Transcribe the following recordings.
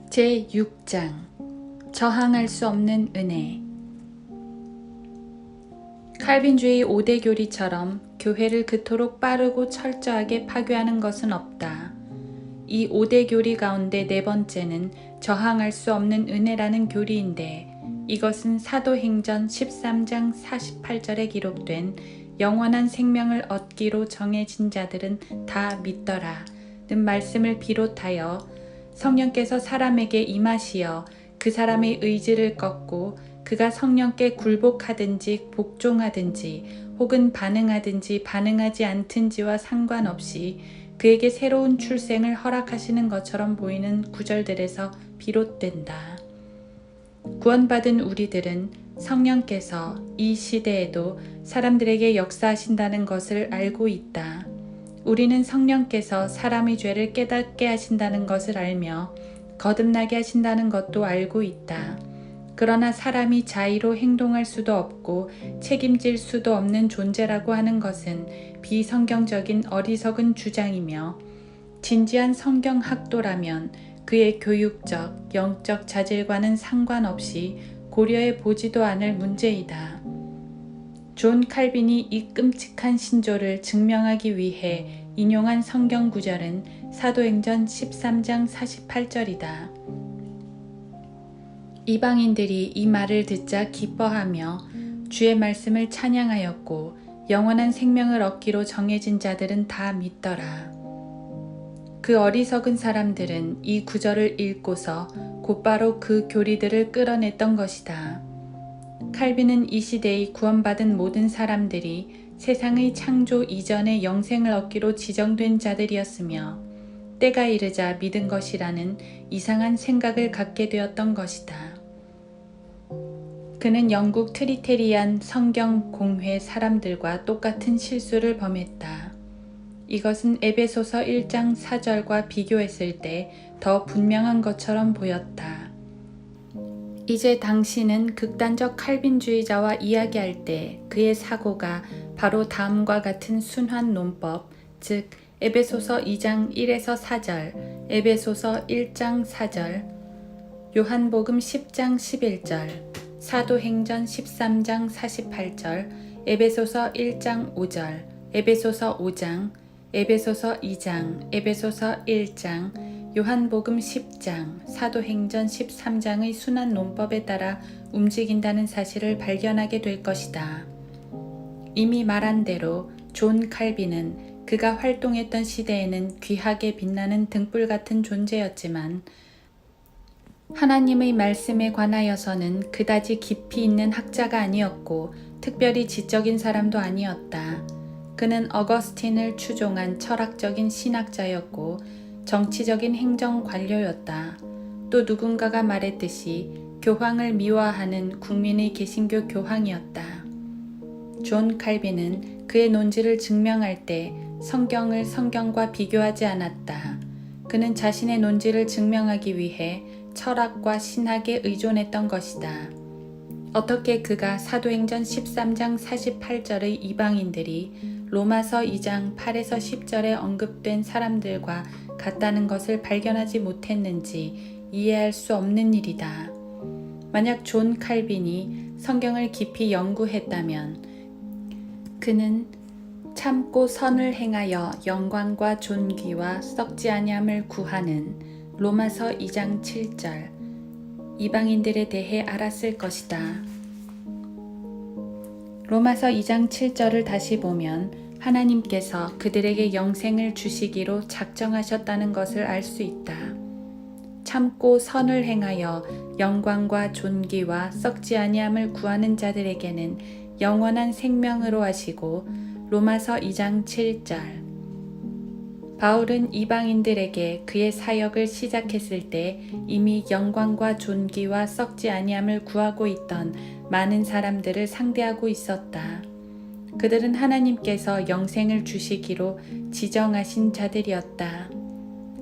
제6장 저항할 수 없는 은혜. 칼빈주의 5대 교리처럼 교회를 그토록 빠르고 철저하게 파괴하는 것은 없다. 이 5대 교리 가운데 네 번째는 저항할 수 없는 은혜라는 교리인데, 이것은 사도행전 13장 48절에 기록된 영원한 생명을 얻기로 정해진 자들은 다 믿더라 는 말씀을 비롯하여 성령께서 사람에게 임하시어 그 사람의 의지를 꺾고 그가 성령께 굴복하든지 복종하든지 혹은 반응하든지 반응하지 않든지와 상관없이 그에게 새로운 출생을 허락하시는 것처럼 보이는 구절들에서 비롯된다. 구원받은 우리들은 성령께서 이 시대에도 사람들에게 역사하신다는 것을 알고 있다. 우리는 성령께서 사람의 죄를 깨닫게 하신다는 것을 알며 거듭나게 하신다는 것도 알고 있다. 그러나 사람이 자의로 행동할 수도 없고 책임질 수도 없는 존재라고 하는 것은 비성경적인 어리석은 주장이며, 진지한 성경학도라면 그의 교육적, 영적 자질과는 상관없이 고려해 보지도 않을 문제이다. 존 칼빈이 이 끔찍한 신조를 증명하기 위해 인용한 성경 구절은 사도행전 13장 48절이다. 이방인들이 이 말을 듣자 기뻐하며 주의 말씀을 찬양하였고 영원한 생명을 얻기로 정해진 자들은 다 믿더라. 그 어리석은 사람들은 이 구절을 읽고서 곧바로 그 교리들을 끌어냈던 것이다. 칼빈은 이 시대의 구원받은 모든 사람들이 세상의 창조 이전에 영생을 얻기로 지정된 자들이었으며, 때가 이르자 믿은 것이라는 이상한 생각을 갖게 되었던 것이다. 그는 영국 트리테리안 성경 공회 사람들과 똑같은 실수를 범했다. 이것은 에베소서 1장 4절과 비교했을 때 더 분명한 것처럼 보였다. 이제 당신은 극단적 칼빈주의자와 이야기할 때 그의 사고가 바로 다음과 같은 순환 논법, 즉 에베소서 2장 1에서 4절, 에베소서 1장 4절, 요한복음 10장 11절, 사도행전 13장 48절, 에베소서 1장 5절, 에베소서 5장, 에베소서 2장, 에베소서 1장, 요한복음 10장, 사도행전 13장의 순환 논법에 따라 움직인다는 사실을 발견하게 될 것이다. 이미 말한 대로 존 칼빈은 그가 활동했던 시대에는 귀하게 빛나는 등불 같은 존재였지만, 하나님의 말씀에 관하여서는 그다지 깊이 있는 학자가 아니었고 특별히 지적인 사람도 아니었다. 그는 어거스틴을 추종한 철학적인 신학자였고 정치적인 행정 관료였다. 또 누군가가 말했듯이 교황을 미화하는 국민의 개신교 교황이었다. 존 칼빈은 그의 논지를 증명할 때 성경을 성경과 비교하지 않았다. 그는 자신의 논지를 증명하기 위해 철학과 신학에 의존했던 것이다. 어떻게 그가 사도행전 13장 48절의 이방인들이 로마서 2장 8에서 10절에 언급된 사람들과 같다는 것을 발견하지 못했는지 이해할 수 없는 일이다. 만약 존 칼빈이 성경을 깊이 연구했다면 그는 참고 선을 행하여 영광과 존귀와 썩지 아니함을 구하는 로마서 2장 7절 이방인들에 대해 알았을 것이다. 로마서 2장 7절을 다시 보면 하나님께서 그들에게 영생을 주시기로 작정하셨다는 것을 알 수 있다. 참고 선을 행하여 영광과 존귀와 썩지 아니함을 구하는 자들에게는 영원한 생명으로 하시고, 로마서 2장 7절. 바울은 이방인들에게 그의 사역을 시작했을 때 이미 영광과 존귀와 썩지 아니함을 구하고 있던 많은 사람들을 상대하고 있었다. 그들은 하나님께서 영생을 주시기로 지정하신 자들이었다.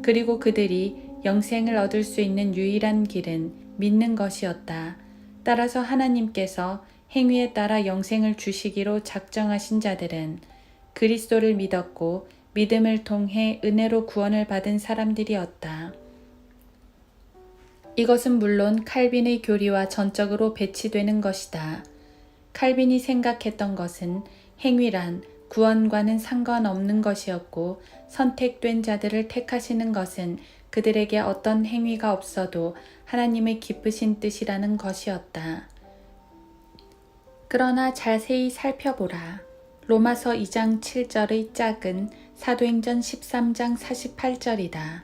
그리고 그들이 영생을 얻을 수 있는 유일한 길은 믿는 것이었다. 따라서 하나님께서 행위에 따라 영생을 주시기로 작정하신 자들은 그리스도를 믿었고 믿음을 통해 은혜로 구원을 받은 사람들이었다. 이것은 물론 칼빈의 교리와 전적으로 배치되는 것이다. 칼빈이 생각했던 것은 행위란 구원과는 상관없는 것이었고 선택된 자들을 택하시는 것은 그들에게 어떤 행위가 없어도 하나님의 기쁘신 뜻이라는 것이었다. 그러나 자세히 살펴보라. 로마서 2장 7절의 짝은 사도행전 13장 48절이다.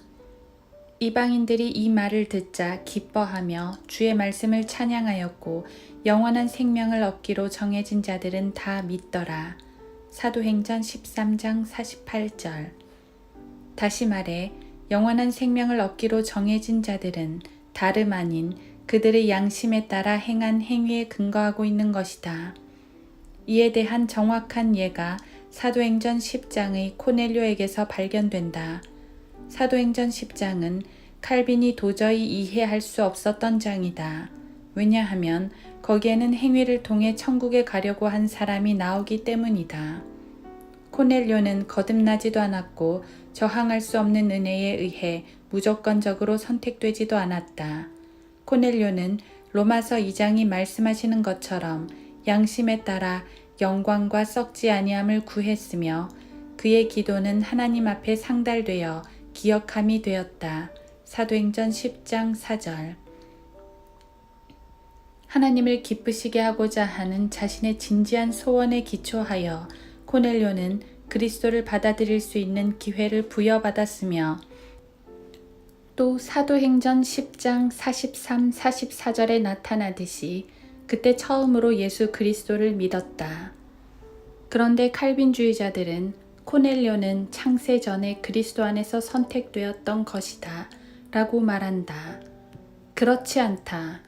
이방인들이 이 말을 듣자 기뻐하며 주의 말씀을 찬양하였고 영원한 생명을 얻기로 정해진 자들은 다 믿더라. 사도행전 13장 48절. 다시 말해 영원한 생명을 얻기로 정해진 자들은 다름 아닌 그들의 양심에 따라 행한 행위에 근거하고 있는 것이다. 이에 대한 정확한 예가 사도행전 10장의 코넬료에게서 발견된다. 사도행전 10장은 칼빈이 도저히 이해할 수 없었던 장이다. 왜냐하면 거기에는 행위를 통해 천국에 가려고 한 사람이 나오기 때문이다. 코넬료는 거듭나지도 않았고 저항할 수 없는 은혜에 의해 무조건적으로 선택되지도 않았다. 코넬료는 로마서 2장이 말씀하시는 것처럼 양심에 따라 영광과 썩지 아니함을 구했으며 그의 기도는 하나님 앞에 상달되어 기억함이 되었다. 사도행전 10장 4절. 하나님을 기쁘시게 하고자 하는 자신의 진지한 소원에 기초하여 코넬료는 그리스도를 받아들일 수 있는 기회를 부여받았으며 또 사도행전 10장 43, 44절에 나타나듯이 그때 처음으로 예수 그리스도를 믿었다. 그런데 칼빈주의자들은 코넬료는 창세 전에 그리스도 안에서 선택되었던 것이다 라고 말한다. 그렇지 않다.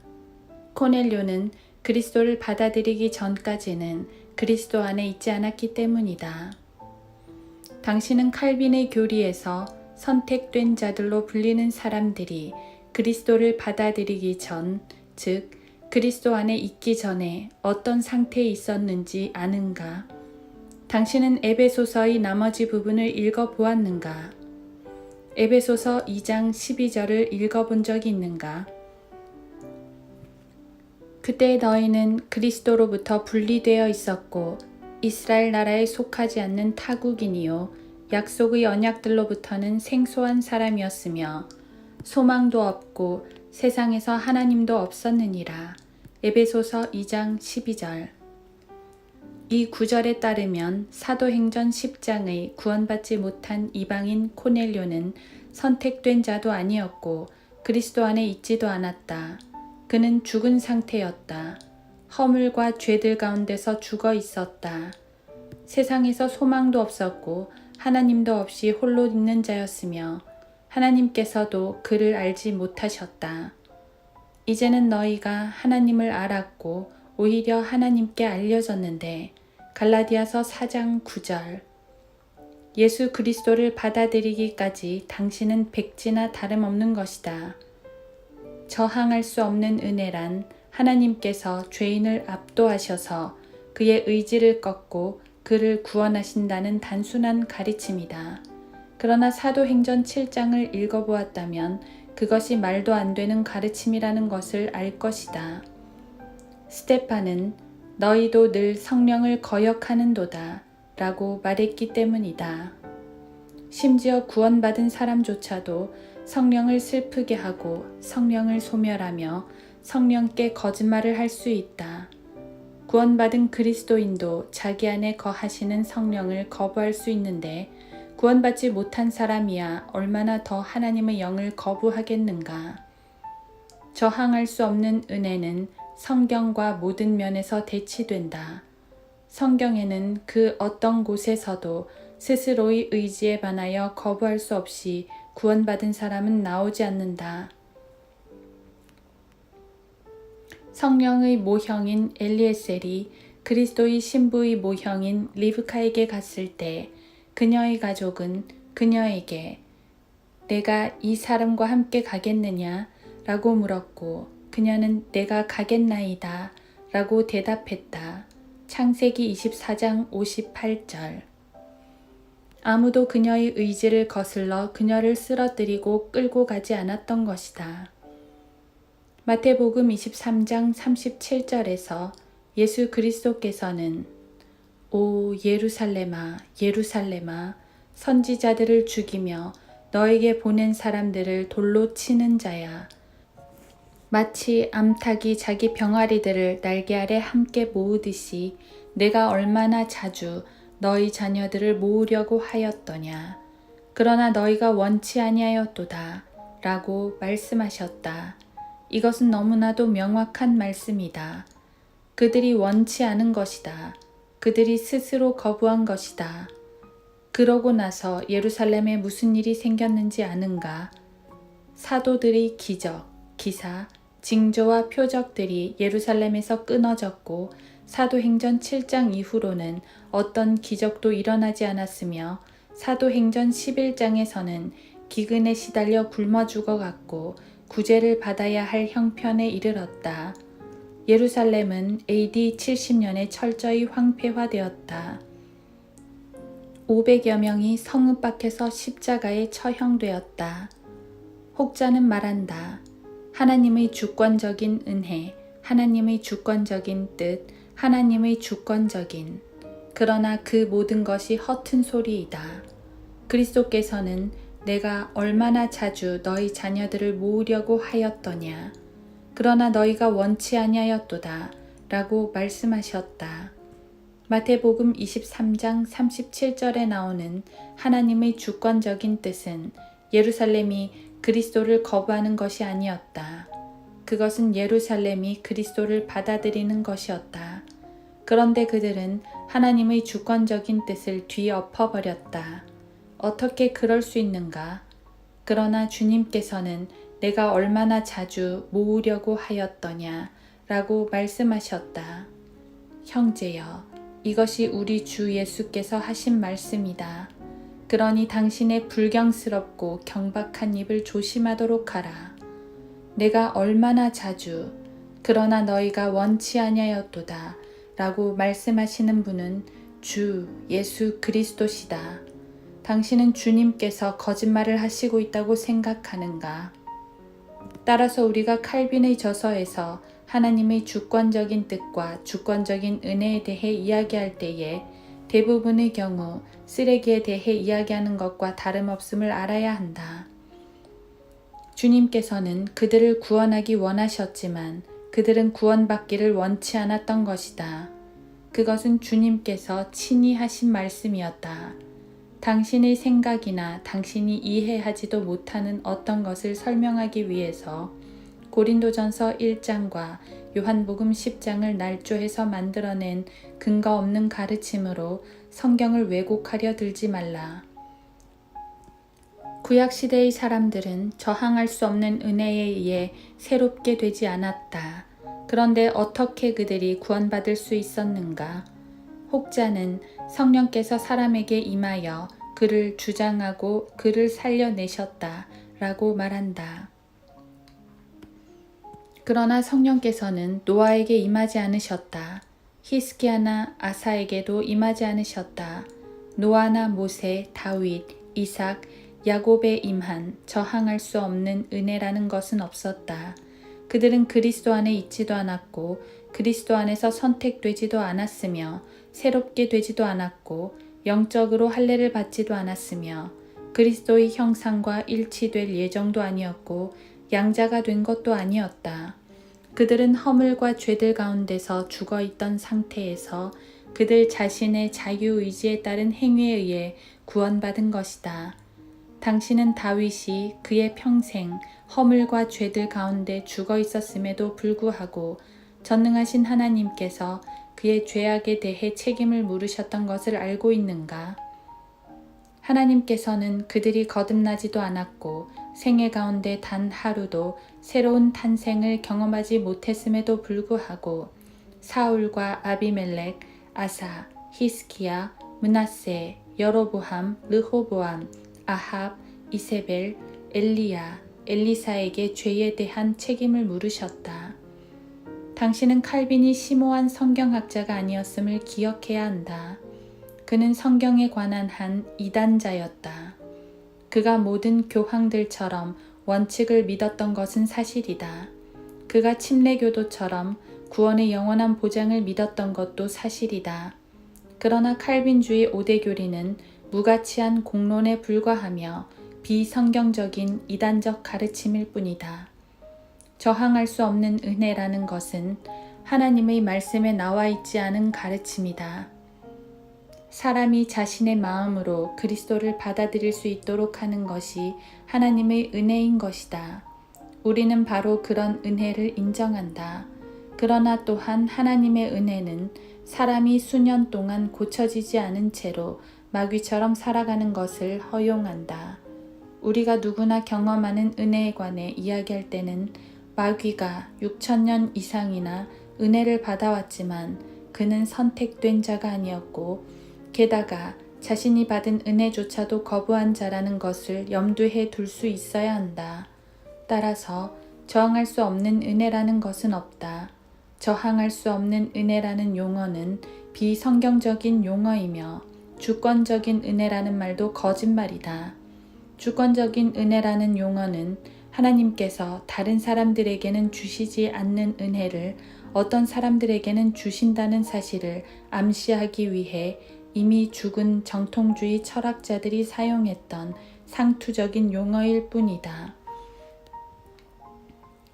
코넬료는 그리스도를 받아들이기 전까지는 그리스도 안에 있지 않았기 때문이다. 당신은 칼빈의 교리에서 선택된 자들로 불리는 사람들이 그리스도를 받아들이기 전, 즉 그리스도 안에 있기 전에 어떤 상태에 있었는지 아는가? 당신은 에베소서의 나머지 부분을 읽어보았는가? 에베소서 2장 12절을 읽어본 적이 있는가? 그때 너희는 그리스도로부터 분리되어 있었고 이스라엘 나라에 속하지 않는 타국인이요 약속의 언약들로부터는 생소한 사람이었으며 소망도 없고 세상에서 하나님도 없었느니라. 에베소서 2장 12절. 이 구절에 따르면 사도행전 10장의 구원받지 못한 이방인 코넬료는 선택된 자도 아니었고 그리스도 안에 있지도 않았다. 그는 죽은 상태였다. 허물과 죄들 가운데서 죽어 있었다. 세상에서 소망도 없었고 하나님도 없이 홀로 있는 자였으며 하나님께서도 그를 알지 못하셨다. 이제는 너희가 하나님을 알았고 오히려 하나님께 알려졌는데 갈라디아서 4장 9절. 예수 그리스도를 받아들이기까지 당신은 백지나 다름없는 것이다. 저항할 수 없는 은혜란 하나님께서 죄인을 압도하셔서 그의 의지를 꺾고 그를 구원하신다는 단순한 가르침이다. 그러나 사도행전 7장을 읽어보았다면 그것이 말도 안 되는 가르침이라는 것을 알 것이다. 스데반은 너희도 늘 성령을 거역하는도다 라고 말했기 때문이다. 심지어 구원받은 사람조차도 성령을 슬프게 하고 성령을 소멸하며 성령께 거짓말을 할 수 있다. 구원받은 그리스도인도 자기 안에 거하시는 성령을 거부할 수 있는데 구원받지 못한 사람이야 얼마나 더 하나님의 영을 거부하겠는가. 저항할 수 없는 은혜는 성경과 모든 면에서 대치된다. 성경에는 그 어떤 곳에서도 스스로의 의지에 반하여 거부할 수 없이 구원받은 사람은 나오지 않는다. 성령의 모형인 엘리에셀이 그리스도의 신부의 모형인 리브카에게 갔을 때 그녀의 가족은 그녀에게 내가 이 사람과 함께 가겠느냐? 라고 물었고 그녀는 내가 가겠나이다 라고 대답했다. 창세기 24장 58절. 아무도 그녀의 의지를 거슬러 그녀를 쓰러뜨리고 끌고 가지 않았던 것이다. 마태복음 23장 37절에서 예수 그리스도께서는 오 예루살렘아 예루살렘아 선지자들을 죽이며 너에게 보낸 사람들을 돌로 치는 자야. 마치 암탉이 자기 병아리들을 날개 아래 함께 모으듯이 내가 얼마나 자주 너희 자녀들을 모으려고 하였더냐. 그러나 너희가 원치 아니하였도다 라고 말씀하셨다. 이것은 너무나도 명확한 말씀이다. 그들이 원치 않은 것이다. 그들이 스스로 거부한 것이다. 그러고 나서 예루살렘에 무슨 일이 생겼는지 아는가? 사도들의 기적, 기사, 징조와 표적들이 예루살렘에서 끊어졌고 사도행전 7장 이후로는 어떤 기적도 일어나지 않았으며 사도행전 11장에서는 기근에 시달려 굶어 죽어갔고 구제를 받아야 할 형편에 이르렀다. 예루살렘은 AD 70년에 철저히 황폐화되었다. 500여 명이 성읍 밖에서 십자가에 처형되었다. 혹자는 말한다. 하나님의 주권적인 은혜, 하나님의 주권적인 뜻, 하나님의 주권적인. 그러나 그 모든 것이 허튼 소리이다. 그리스도께서는 내가 얼마나 자주 너희 자녀들을 모으려고 하였더냐. 그러나 너희가 원치 아니하였도다 라고 말씀하셨다. 마태복음 23장 37절에 나오는 하나님의 주권적인 뜻은 예루살렘이 그리스도를 거부하는 것이 아니었다. 그것은 예루살렘이 그리스도를 받아들이는 것이었다. 그런데 그들은 하나님의 주권적인 뜻을 뒤엎어버렸다. 어떻게 그럴 수 있는가? 그러나 주님께서는 내가 얼마나 자주 모으려고 하였더냐 라고 말씀하셨다. 형제여, 이것이 우리 주 예수께서 하신 말씀이다. 그러니 당신의 불경스럽고 경박한 입을 조심하도록 하라. 내가 얼마나 자주, 그러나 너희가 원치 아니하였도다 라고 말씀하시는 분은 주 예수 그리스도시다. 당신은 주님께서 거짓말을 하시고 있다고 생각하는가? 따라서 우리가 칼빈의 저서에서 하나님의 주권적인 뜻과 주권적인 은혜에 대해 이야기할 때에 대부분의 경우 쓰레기에 대해 이야기하는 것과 다름없음을 알아야 한다. 주님께서는 그들을 구원하기 원하셨지만 그들은 구원받기를 원치 않았던 것이다. 그것은 주님께서 친히 하신 말씀이었다. 당신의 생각이나 당신이 이해하지도 못하는 어떤 것을 설명하기 위해서 고린도전서 1장과 요한복음 10장을 날조해서 만들어낸 근거 없는 가르침으로 성경을 왜곡하려 들지 말라. 구약시대의 사람들은 저항할 수 없는 은혜에 의해 새롭게 되지 않았다. 그런데 어떻게 그들이 구원받을 수 있었는가? 혹자는 성령께서 사람에게 임하여 그를 주장하고 그를 살려내셨다 라고 말한다. 그러나 성령께서는 노아에게 임하지 않으셨다. 히스기야나 아사에게도 임하지 않으셨다. 노아나 모세, 다윗, 이삭, 야곱에 임한 저항할 수 없는 은혜라는 것은 없었다. 그들은 그리스도 안에 있지도 않았고 그리스도 안에서 선택되지도 않았으며 새롭게 되지도 않았고 영적으로 할례를 받지도 않았으며 그리스도의 형상과 일치될 예정도 아니었고 양자가 된 것도 아니었다. 그들은 허물과 죄들 가운데서 죽어있던 상태에서 그들 자신의 자유의지에 따른 행위에 의해 구원받은 것이다. 당신은 다윗이 그의 평생 허물과 죄들 가운데 죽어 있었음에도 불구하고 전능하신 하나님께서 그의 죄악에 대해 책임을 물으셨던 것을 알고 있는가? 하나님께서는 그들이 거듭나지도 않았고 생애 가운데 단 하루도 새로운 탄생을 경험하지 못했음에도 불구하고 사울과 아비멜렉, 아사, 히스기야, 므낫세, 여로보암, 르호보암, 아합, 이세벨, 엘리야, 엘리사에게 죄에 대한 책임을 물으셨다. 당신은 칼빈이 심오한 성경학자가 아니었음을 기억해야 한다. 그는 성경에 관한 한 이단자였다. 그가 모든 교황들처럼 원칙을 믿었던 것은 사실이다. 그가 침례교도처럼 구원의 영원한 보장을 믿었던 것도 사실이다. 그러나 칼빈주의 5대 교리는 무가치한 공론에 불과하며 비성경적인 이단적 가르침일 뿐이다. 저항할 수 없는 은혜라는 것은 하나님의 말씀에 나와 있지 않은 가르침이다. 사람이 자신의 마음으로 그리스도를 받아들일 수 있도록 하는 것이 하나님의 은혜인 것이다. 우리는 바로 그런 은혜를 인정한다. 그러나 또한 하나님의 은혜는 사람이 수년 동안 고쳐지지 않은 채로 마귀처럼 살아가는 것을 허용한다. 우리가 누구나 경험하는 은혜에 관해 이야기할 때는 마귀가 6,000년 이상이나 은혜를 받아왔지만 그는 선택된 자가 아니었고 게다가 자신이 받은 은혜조차도 거부한 자라는 것을 염두에 둘 수 있어야 한다. 따라서 저항할 수 없는 은혜라는 것은 없다. 저항할 수 없는 은혜라는 용어는 비성경적인 용어이며 주권적인 은혜라는 말도 거짓말이다. 주권적인 은혜라는 용어는 하나님께서 다른 사람들에게는 주시지 않는 은혜를 어떤 사람들에게는 주신다는 사실을 암시하기 위해 이미 죽은 정통주의 철학자들이 사용했던 상투적인 용어일 뿐이다.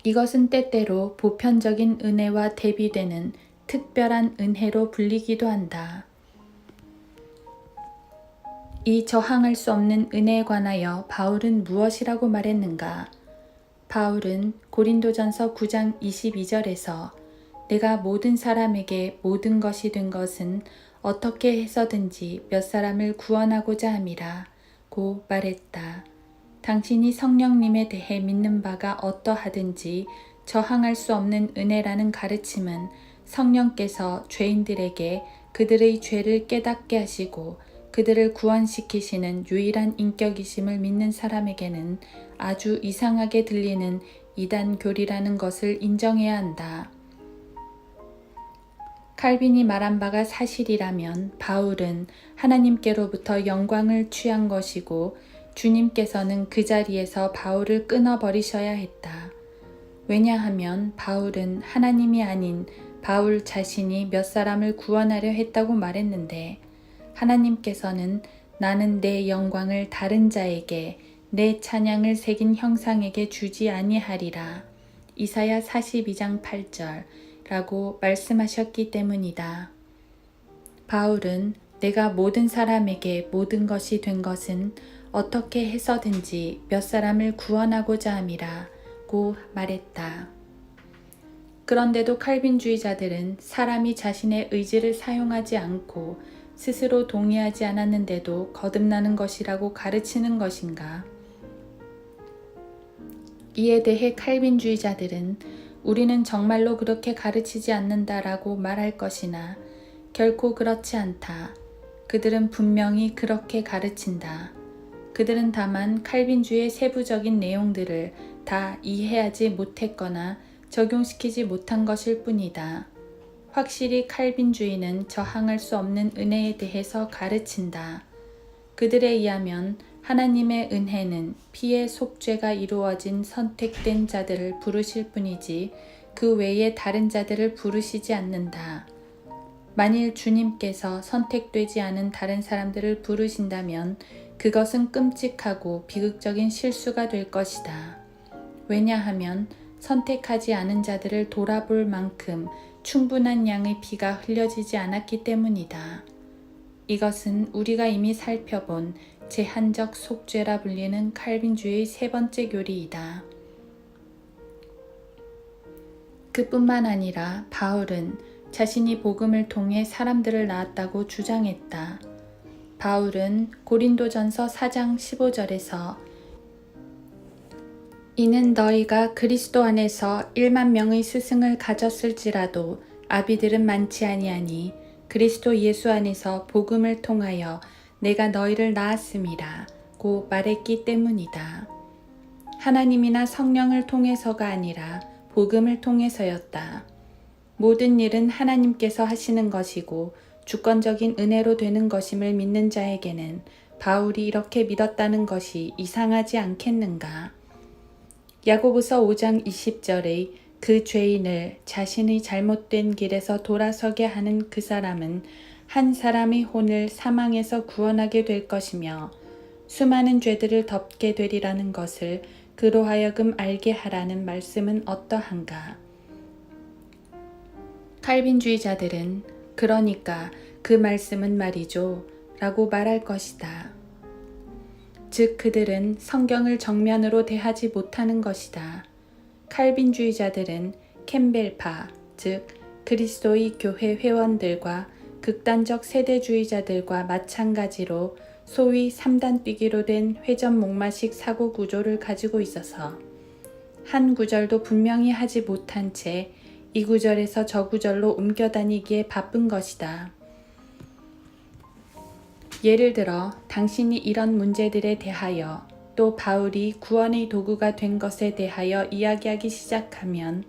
이것은 때때로 보편적인 은혜와 대비되는 특별한 은혜로 불리기도 한다. 이 저항할 수 없는 은혜에 관하여 바울은 무엇이라고 말했는가? 바울은 고린도전서 9장 22절에서 내가 모든 사람에게 모든 것이 된 것은 어떻게 해서든지 몇 사람을 구원하고자 함이라 고 말했다. 당신이 성령님에 대해 믿는 바가 어떠하든지 저항할 수 없는 은혜라는 가르침은 성령께서 죄인들에게 그들의 죄를 깨닫게 하시고 그들을 구원시키시는 유일한 인격이심을 믿는 사람에게는 아주 이상하게 들리는 이단 교리라는 것을 인정해야 한다. 칼빈이 말한 바가 사실이라면 바울은 하나님께로부터 영광을 취한 것이고 주님께서는 그 자리에서 바울을 끊어버리셔야 했다. 왜냐하면 바울은 하나님이 아닌 바울 자신이 몇 사람을 구원하려 했다고 말했는데 하나님께서는 나는 내 영광을 다른 자에게 내 찬양을 새긴 형상에게 주지 아니하리라. 이사야 42장 8절 라고 말씀하셨기 때문이다. 바울은 내가 모든 사람에게 모든 것이 된 것은 어떻게 해서든지 몇 사람을 구원하고자 함이라 고 말했다. 그런데도 칼빈주의자들은 사람이 자신의 의지를 사용하지 않고 스스로 동의하지 않았는데도 거듭나는 것이라고 가르치는 것인가? 이에 대해 칼빈주의자들은 우리는 정말로 그렇게 가르치지 않는다라고 말할 것이나 결코 그렇지 않다. 그들은 분명히 그렇게 가르친다. 그들은 다만 칼빈주의 세부적인 내용들을 다 이해하지 못했거나 적용시키지 못한 것일 뿐이다. 확실히 칼빈주의는 저항할 수 없는 은혜에 대해서 가르친다. 그들에 의하면 하나님의 은혜는 피의 속죄가 이루어진 선택된 자들을 부르실 뿐이지 그 외에 다른 자들을 부르시지 않는다. 만일 주님께서 선택되지 않은 다른 사람들을 부르신다면 그것은 끔찍하고 비극적인 실수가 될 것이다. 왜냐하면 선택하지 않은 자들을 돌아볼 만큼 충분한 양의 피가 흘려지지 않았기 때문이다. 이것은 우리가 이미 살펴본 제한적 속죄라 불리는 칼빈주의 세 번째 교리이다. 그뿐만 아니라 바울은 자신이 복음을 통해 사람들을 낳았다고 주장했다. 바울은 고린도전서 4장 15절에서 이는 너희가 그리스도 안에서 1만 명의 스승을 가졌을지라도 아비들은 많지 아니하니 그리스도 예수 안에서 복음을 통하여 내가 너희를 낳았음이라 고 말했기 때문이다. 하나님이나 성령을 통해서가 아니라 복음을 통해서였다. 모든 일은 하나님께서 하시는 것이고 주권적인 은혜로 되는 것임을 믿는 자에게는 바울이 이렇게 믿었다는 것이 이상하지 않겠는가? 야고보서 5장 20절의 그 죄인을 자신의 잘못된 길에서 돌아서게 하는 그 사람은 한 사람의 혼을 사망에서 구원하게 될 것이며 수많은 죄들을 덮게 되리라는 것을 그로 하여금 알게 하라는 말씀은 어떠한가. 칼빈주의자들은 그러니까 그 말씀은 말이죠 라고 말할 것이다. 즉 그들은 성경을 정면으로 대하지 못하는 것이다. 칼빈주의자들은 캠벨파, 즉 그리스도의 교회 회원들과 극단적 세대주의자들과 마찬가지로 소위 3단 뛰기로 된 회전 목마식 사고 구조를 가지고 있어서 한 구절도 분명히 하지 못한 채 이 구절에서 저 구절로 옮겨 다니기에 바쁜 것이다. 예를 들어 당신이 이런 문제들에 대하여 또 바울이 구원의 도구가 된 것에 대하여 이야기하기 시작하면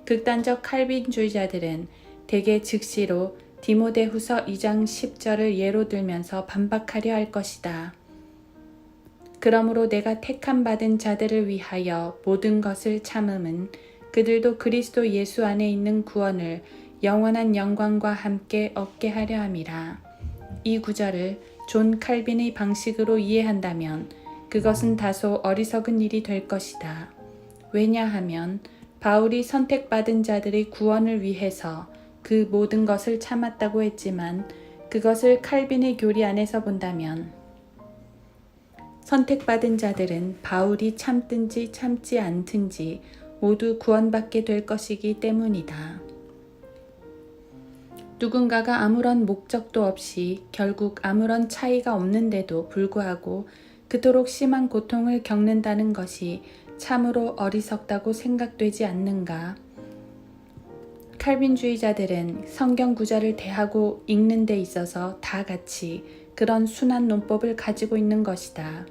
극단적 칼빈주의자들은 대개 즉시로 디모데후서 2장 10절을 예로 들면서 반박하려 할 것이다. 그러므로 내가 택함 받은 자들을 위하여 모든 것을 참음은 그들도 그리스도 예수 안에 있는 구원을 영원한 영광과 함께 얻게 하려 함이라. 이 구절을 존 칼빈의 방식으로 이해한다면 그것은 다소 어리석은 일이 될 것이다. 왜냐하면 바울이 선택받은 자들의 구원을 위해서 그 모든 것을 참았다고 했지만 그것을 칼빈의 교리 안에서 본다면 선택받은 자들은 바울이 참든지 참지 않든지 모두 구원받게 될 것이기 때문이다. 누군가가 아무런 목적도 없이 결국 아무런 차이가 없는데도 불구하고 그토록 심한 고통을 겪는다는 것이 참으로 어리석다고 생각되지 않는가? 칼빈주의자들은 성경 구절을 대하고 읽는 데 있어서 다 같이 그런 순한 논법을 가지고 있는 것이다.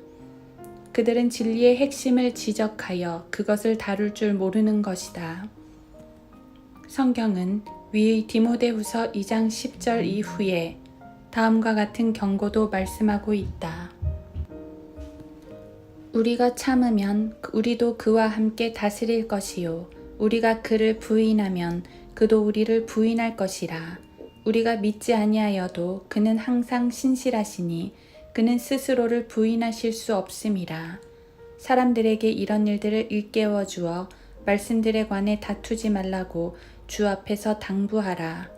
그들은 진리의 핵심을 지적하여 그것을 다룰 줄 모르는 것이다. 성경은 위의 디모데후서 2장 10절 이후에 다음과 같은 경고도 말씀하고 있다. 우리가 참으면 우리도 그와 함께 다스릴 것이요. 우리가 그를 부인하면 그도 우리를 부인할 것이라. 우리가 믿지 아니하여도 그는 항상 신실하시니 그는 스스로를 부인하실 수 없음이라. 사람들에게 이런 일들을 일깨워 주어 말씀들에 관해 다투지 말라고 주 앞에서 당부하라.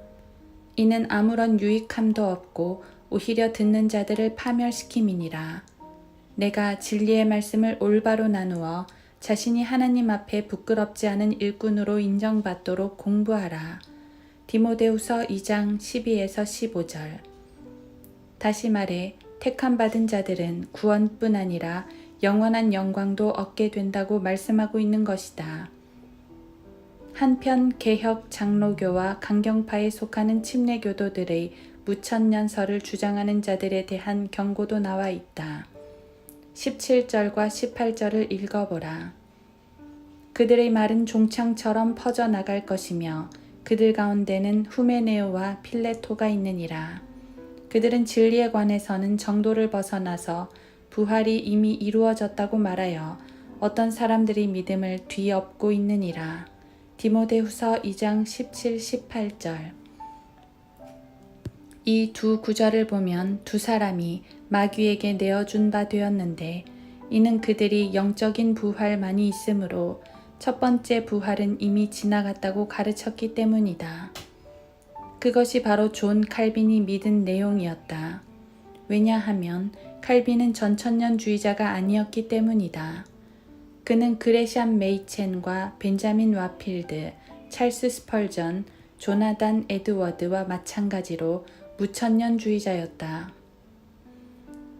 이는 아무런 유익함도 없고 오히려 듣는 자들을 파멸시킴이니라. 내가 진리의 말씀을 올바로 나누어 자신이 하나님 앞에 부끄럽지 않은 일꾼으로 인정받도록 공부하라. 디모데후서 2장 12에서 15절. 다시 말해 택함 받은 자들은 구원뿐 아니라 영원한 영광도 얻게 된다고 말씀하고 있는 것이다. 한편 개혁 장로교와 강경파에 속하는 침례교도들의 무천년설을 주장하는 자들에 대한 경고도 나와 있다. 17절과 18절을 읽어보라. 그들의 말은 종창처럼 퍼져나갈 것이며 그들 가운데는 후메네오와 필레토가 있느니라. 그들은 진리에 관해서는 정도를 벗어나서 부활이 이미 이루어졌다고 말하여 어떤 사람들이 믿음을 뒤엎고 있느니라. 디모데후서 2장 17, 18절. 이 두 구절을 보면 두 사람이 마귀에게 내어준 바 되었는데 이는 그들이 영적인 부활만이 있으므로 첫 번째 부활은 이미 지나갔다고 가르쳤기 때문이다. 그것이 바로 존 칼빈이 믿은 내용이었다. 왜냐하면 칼빈은 전천년주의자가 아니었기 때문이다. 그는 그레샴 메이첸과 벤자민 와필드, 찰스 스펄전, 조나단 에드워드와 마찬가지로 무천년주의자였다.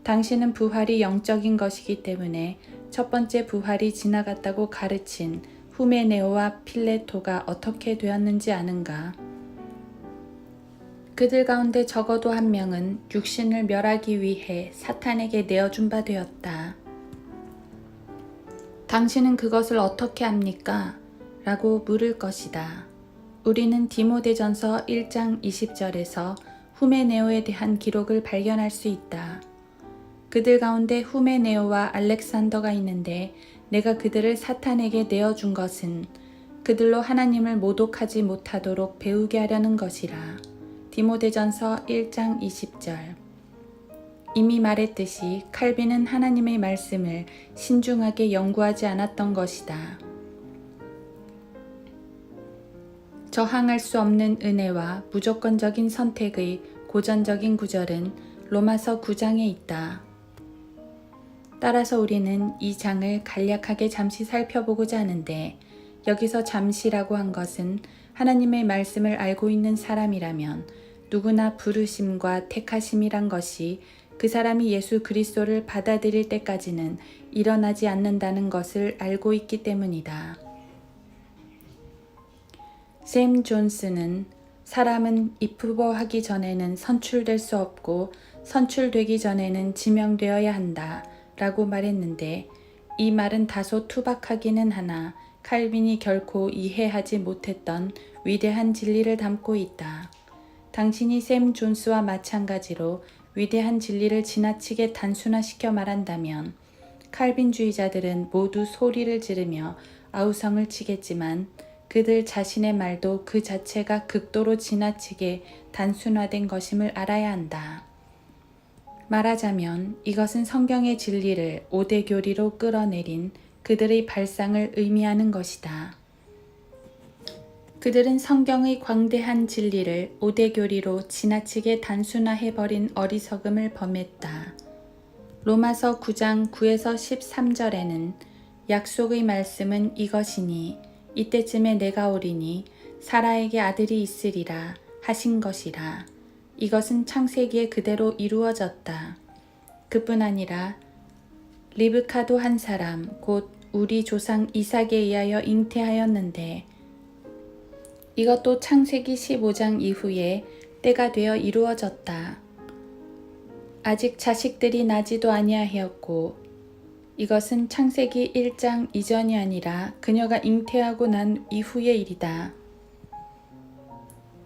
당신은 부활이 영적인 것이기 때문에 첫 번째 부활이 지나갔다고 가르친 후메네오와 필레토가 어떻게 되었는지 아는가? 그들 가운데 적어도 한 명은 육신을 멸하기 위해 사탄에게 내어준 바 되었다. 당신은 그것을 어떻게 합니까? 라고 물을 것이다. 우리는 디모데전서 1장 20절에서 후메네오에 대한 기록을 발견할 수 있다. 그들 가운데 후메네오와 알렉산더가 있는데 내가 그들을 사탄에게 내어준 것은 그들로 하나님을 모독하지 못하도록 배우게 하려는 것이라. 디모데전서 1장 20절. 이미 말했듯이 칼빈은 하나님의 말씀을 신중하게 연구하지 않았던 것이다. 저항할 수 없는 은혜와 무조건적인 선택의 고전적인 구절은 로마서 9장에 있다. 따라서 우리는 이 장을 간략하게 잠시 살펴보고자 하는데, 여기서 잠시라고 한 것은 하나님의 말씀을 알고 있는 사람이라면 누구나 부르심과 택하심이란 것이 그 사람이 예수 그리스도를 받아들일 때까지는 일어나지 않는다는 것을 알고 있기 때문이다. 샘 존스는 사람은 이프보하기 전에는 선출될 수 없고 선출되기 전에는 지명되어야 한다 라고 말했는데, 이 말은 다소 투박하기는 하나 칼빈이 결코 이해하지 못했던 위대한 진리를 담고 있다. 당신이 샘 존스와 마찬가지로 위대한 진리를 지나치게 단순화시켜 말한다면 칼빈주의자들은 모두 소리를 지르며 아우성을 치겠지만, 그들 자신의 말도 그 자체가 극도로 지나치게 단순화된 것임을 알아야 한다. 말하자면 이것은 성경의 진리를 오대교리로 끌어내린 그들의 발상을 의미하는 것이다. 그들은 성경의 광대한 진리를 오대교리로 지나치게 단순화해버린 어리석음을 범했다. 로마서 9장 9에서 13절에는 약속의 말씀은 이것이니 이때쯤에 내가 오리니 사라에게 아들이 있으리라 하신 것이라. 이것은 창세기에 그대로 이루어졌다. 그뿐 아니라 리브카도 한 사람 곧 우리 조상 이삭에 의하여 잉태하였는데, 이것도 창세기 15장 이후에 때가 되어 이루어졌다. 아직 자식들이 나지도 아니하였고, 이것은 창세기 1장 이전이 아니라 그녀가 잉태하고 난 이후의 일이다.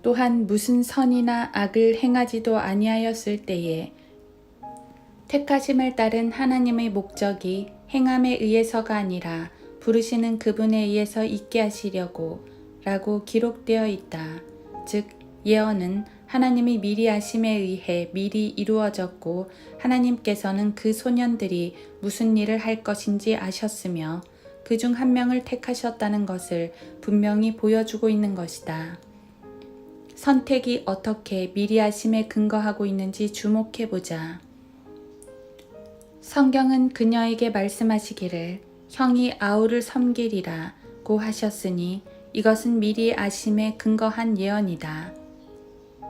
또한 무슨 선이나 악을 행하지도 아니하였을 때에 택하심을 따른 하나님의 목적이 행함에 의해서가 아니라 부르시는 그분에 의해서 있게 하시려고 라고 기록되어 있다. 즉 예언은 하나님이 미리 아심에 의해 미리 이루어졌고, 하나님께서는 그 소년들이 무슨 일을 할 것인지 아셨으며 그 중 한 명을 택하셨다는 것을 분명히 보여주고 있는 것이다. 선택이 어떻게 미리 아심에 근거하고 있는지 주목해보자. 성경은 그녀에게 말씀하시기를 형이 아우를 섬기리라 고 하셨으니 이것은 미리 아심에 근거한 예언이다.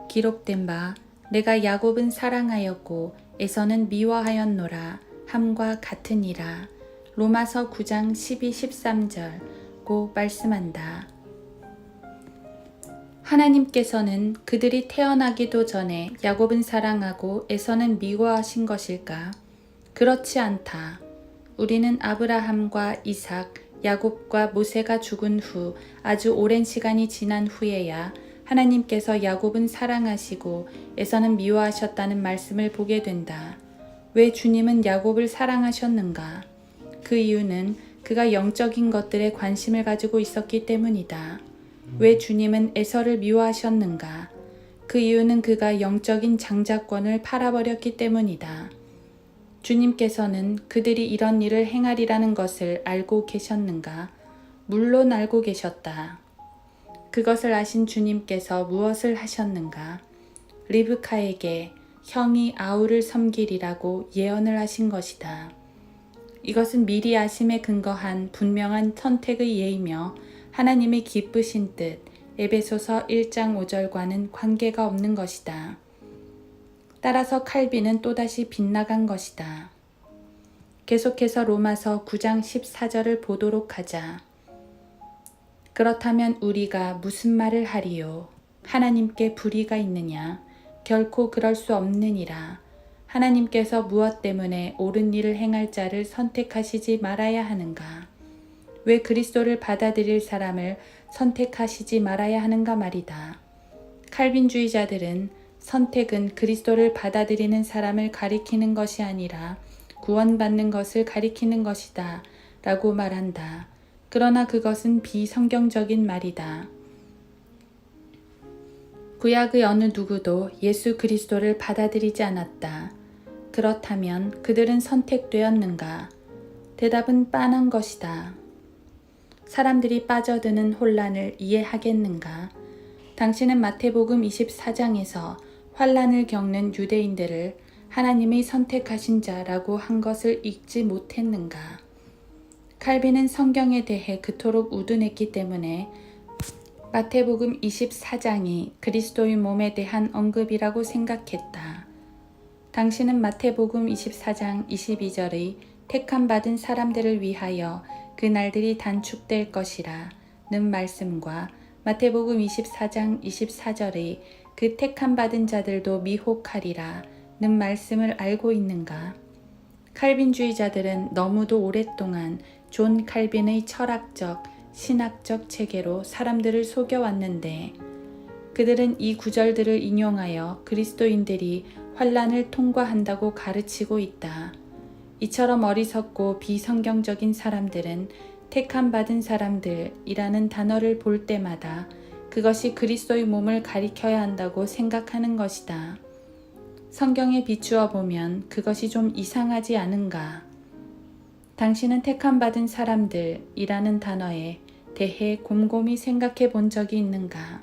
기록된 바 내가 야곱은 사랑하였고 에서는 미워하였노라 함과 같으니라. 로마서 9장 12, 13절 고 말씀한다. 하나님께서는 그들이 태어나기도 전에 야곱은 사랑하고 에서는 미워하신 것일까? 그렇지 않다. 우리는 아브라함과 이삭, 야곱과 모세가 죽은 후 아주 오랜 시간이 지난 후에야 하나님께서 야곱은 사랑하시고 에서는 미워하셨다는 말씀을 보게 된다. 왜 주님은 야곱을 사랑하셨는가? 그 이유는 그가 영적인 것들에 관심을 가지고 있었기 때문이다. 왜 주님은 에서를 미워하셨는가? 그 이유는 그가 영적인 장자권을 팔아버렸기 때문이다. 주님께서는 그들이 이런 일을 행하리라는 것을 알고 계셨는가? 물론 알고 계셨다. 그것을 아신 주님께서 무엇을 하셨는가? 리브카에게 형이 아우를 섬기리라고 예언을 하신 것이다. 이것은 미리 아심에 근거한 분명한 선택의 예이며 하나님의 기쁘신 뜻 에베소서 1장 5절과는 관계가 없는 것이다. 따라서 칼빈은 또다시 빗나간 것이다. 계속해서 로마서 9장 14절을 보도록 하자. 그렇다면 우리가 무슨 말을 하리요? 하나님께 불의가 있느냐? 결코 그럴 수 없느니라. 하나님께서 무엇 때문에 옳은 일을 행할 자를 선택하시지 말아야 하는가? 왜 그리스도를 받아들일 사람을 선택하시지 말아야 하는가 말이다. 칼빈주의자들은 선택은 그리스도를 받아들이는 사람을 가리키는 것이 아니라 구원받는 것을 가리키는 것이다 라고 말한다. 그러나 그것은 비성경적인 말이다. 구약의 어느 누구도 예수 그리스도를 받아들이지 않았다. 그렇다면 그들은 선택되었는가? 대답은 빤한 것이다. 사람들이 빠져드는 혼란을 이해하겠는가? 당신은 마태복음 24장에서 환란을 겪는 유대인들을 하나님이 선택하신 자라고 한 것을 읽지 못했는가? 칼빈은 성경에 대해 그토록 우둔했기 때문에 마태복음 24장이 그리스도의 몸에 대한 언급이라고 생각했다. 당신은 마태복음 24장 22절의 택함 받은 사람들을 위하여 그 날들이 단축될 것이라 는 말씀과 마태복음 24장 24절의 그 택함 받은 자들도 미혹하리라 는 말씀을 알고 있는가? 칼빈주의자들은 너무도 오랫동안 존 칼빈의 철학적, 신학적 체계로 사람들을 속여왔는데 그들은 이 구절들을 인용하여 그리스도인들이 환란을 통과한다고 가르치고 있다. 이처럼 어리석고 비성경적인 사람들은 택함 받은 사람들이라는 단어를 볼 때마다 그것이 그리스도의 몸을 가리켜야 한다고 생각하는 것이다. 성경에 비추어 보면 그것이 좀 이상하지 않은가? 당신은 택함 받은 사람들이라는 단어에 대해 곰곰이 생각해 본 적이 있는가?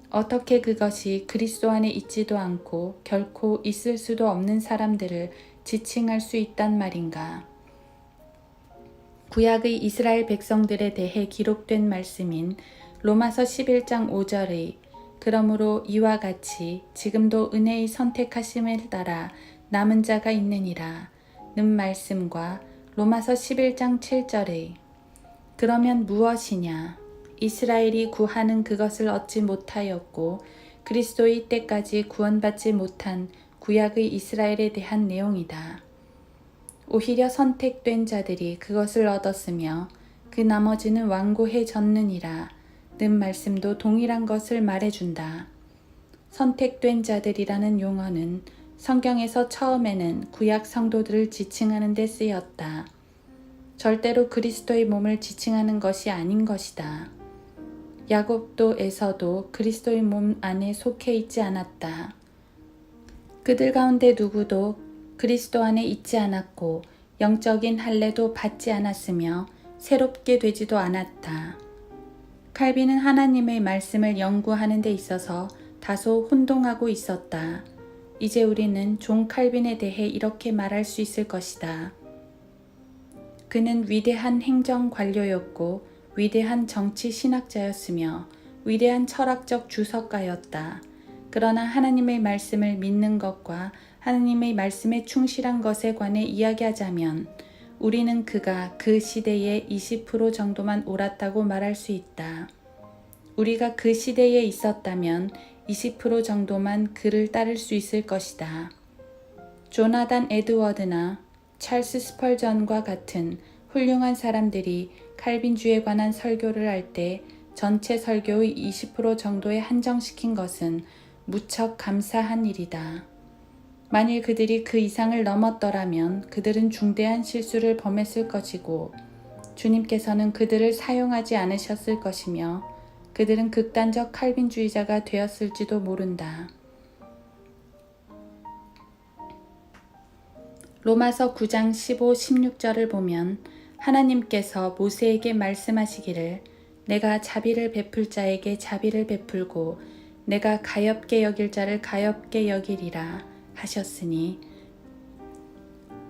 어떻게 그것이 그리스도 안에 있지도 않고 결코 있을 수도 없는 사람들을 지칭할 수 있단 말인가? 구약의 이스라엘 백성들에 대해 기록된 말씀인 로마서 11장 5절의 그러므로 이와 같이 지금도 은혜의 선택하심을 따라 남은 자가 있느니라 는 말씀과 로마서 11장 7절의 그러면 무엇이냐? 이스라엘이 구하는 그것을 얻지 못하였고 그리스도의 때까지 구원받지 못한 구약의 이스라엘에 대한 내용이다. 오히려 선택된 자들이 그것을 얻었으며 그 나머지는 완고해졌느니라 는 말씀도 동일한 것을 말해준다. 선택된 자들이라는 용어는 성경에서 처음에는 구약 성도들을 지칭하는 데 쓰였다. 절대로 그리스도의 몸을 지칭하는 것이 아닌 것이다. 야고보서도 그리스도의 몸 안에 속해 있지 않았다. 그들 가운데 누구도 그리스도 안에 있지 않았고 영적인 할례도 받지 않았으며 새롭게 되지도 않았다. 칼빈은 하나님의 말씀을 연구하는 데 있어서 다소 혼동하고 있었다. 이제 우리는 존 칼빈에 대해 이렇게 말할 수 있을 것이다. 그는 위대한 행정관료였고 위대한 정치 신학자였으며 위대한 철학적 주석가였다. 그러나 하나님의 말씀을 믿는 것과 하나님의 말씀에 충실한 것에 관해 이야기하자면 우리는 그가 그 시대에 20% 정도만 옳았다고 말할 수 있다. 우리가 그 시대에 있었다면 20% 정도만 그를 따를 수 있을 것이다. 조나단 에드워드나 찰스 스펄전과 같은 훌륭한 사람들이 칼빈주의에 관한 설교를 할 때 전체 설교의 20% 정도에 한정시킨 것은 무척 감사한 일이다. 만일 그들이 그 이상을 넘었더라면 그들은 중대한 실수를 범했을 것이고 주님께서는 그들을 사용하지 않으셨을 것이며 그들은 극단적 칼빈주의자가 되었을지도 모른다. 로마서 9장 15, 16절을 보면 하나님께서 모세에게 말씀하시기를 내가 자비를 베풀 자에게 자비를 베풀고 내가 가엾게 여길 자를 가엾게 여기리라 하셨으니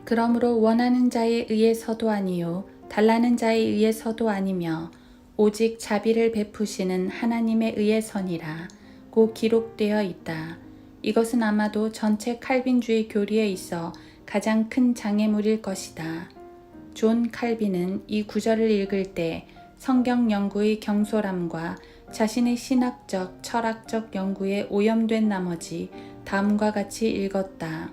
그러므로 원하는 자에 의해서도 아니요 달라는 자에 의해서도 아니며 오직 자비를 베푸시는 하나님에 의해서니라 고 기록되어 있다. 이것은 아마도 전체 칼빈주의 교리에 있어 가장 큰 장애물일 것이다. 존 칼빈은 이 구절을 읽을 때 성경 연구의 경솔함과 자신의 신학적, 철학적 연구에 오염된 나머지 다음과 같이 읽었다.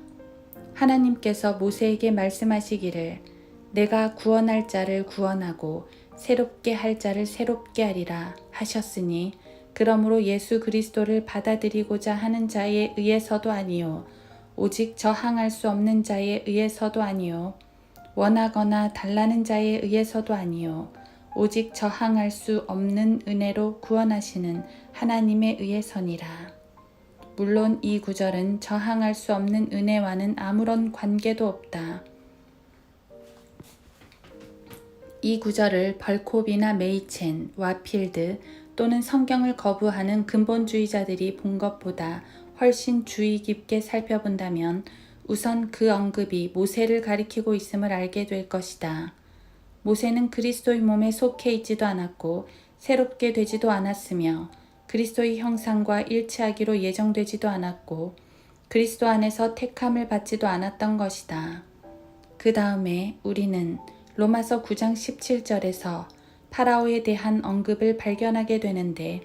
하나님께서 모세에게 말씀하시기를 내가 구원할 자를 구원하고 새롭게 할 자를 새롭게 하리라 하셨으니 그러므로 예수 그리스도를 받아들이고자 하는 자에 의해서도 아니요 오직 저항할 수 없는 자에 의해서도 아니요 원하거나 달라는 자에 의해서도 아니요 오직 저항할 수 없는 은혜로 구원하시는 하나님에 의해서니라. 물론 이 구절은 저항할 수 없는 은혜와는 아무런 관계도 없다. 이 구절을 벌콥이나 메이첸, 와필드 또는 성경을 거부하는 근본주의자들이 본 것보다 훨씬 주의 깊게 살펴본다면 우선 그 언급이 모세를 가리키고 있음을 알게 될 것이다. 모세는 그리스도의 몸에 속해 있지도 않았고 새롭게 되지도 않았으며 그리스도의 형상과 일치하기로 예정되지도 않았고 그리스도 안에서 택함을 받지도 않았던 것이다. 그 다음에 우리는 로마서 9장 17절에서 파라오에 대한 언급을 발견하게 되는데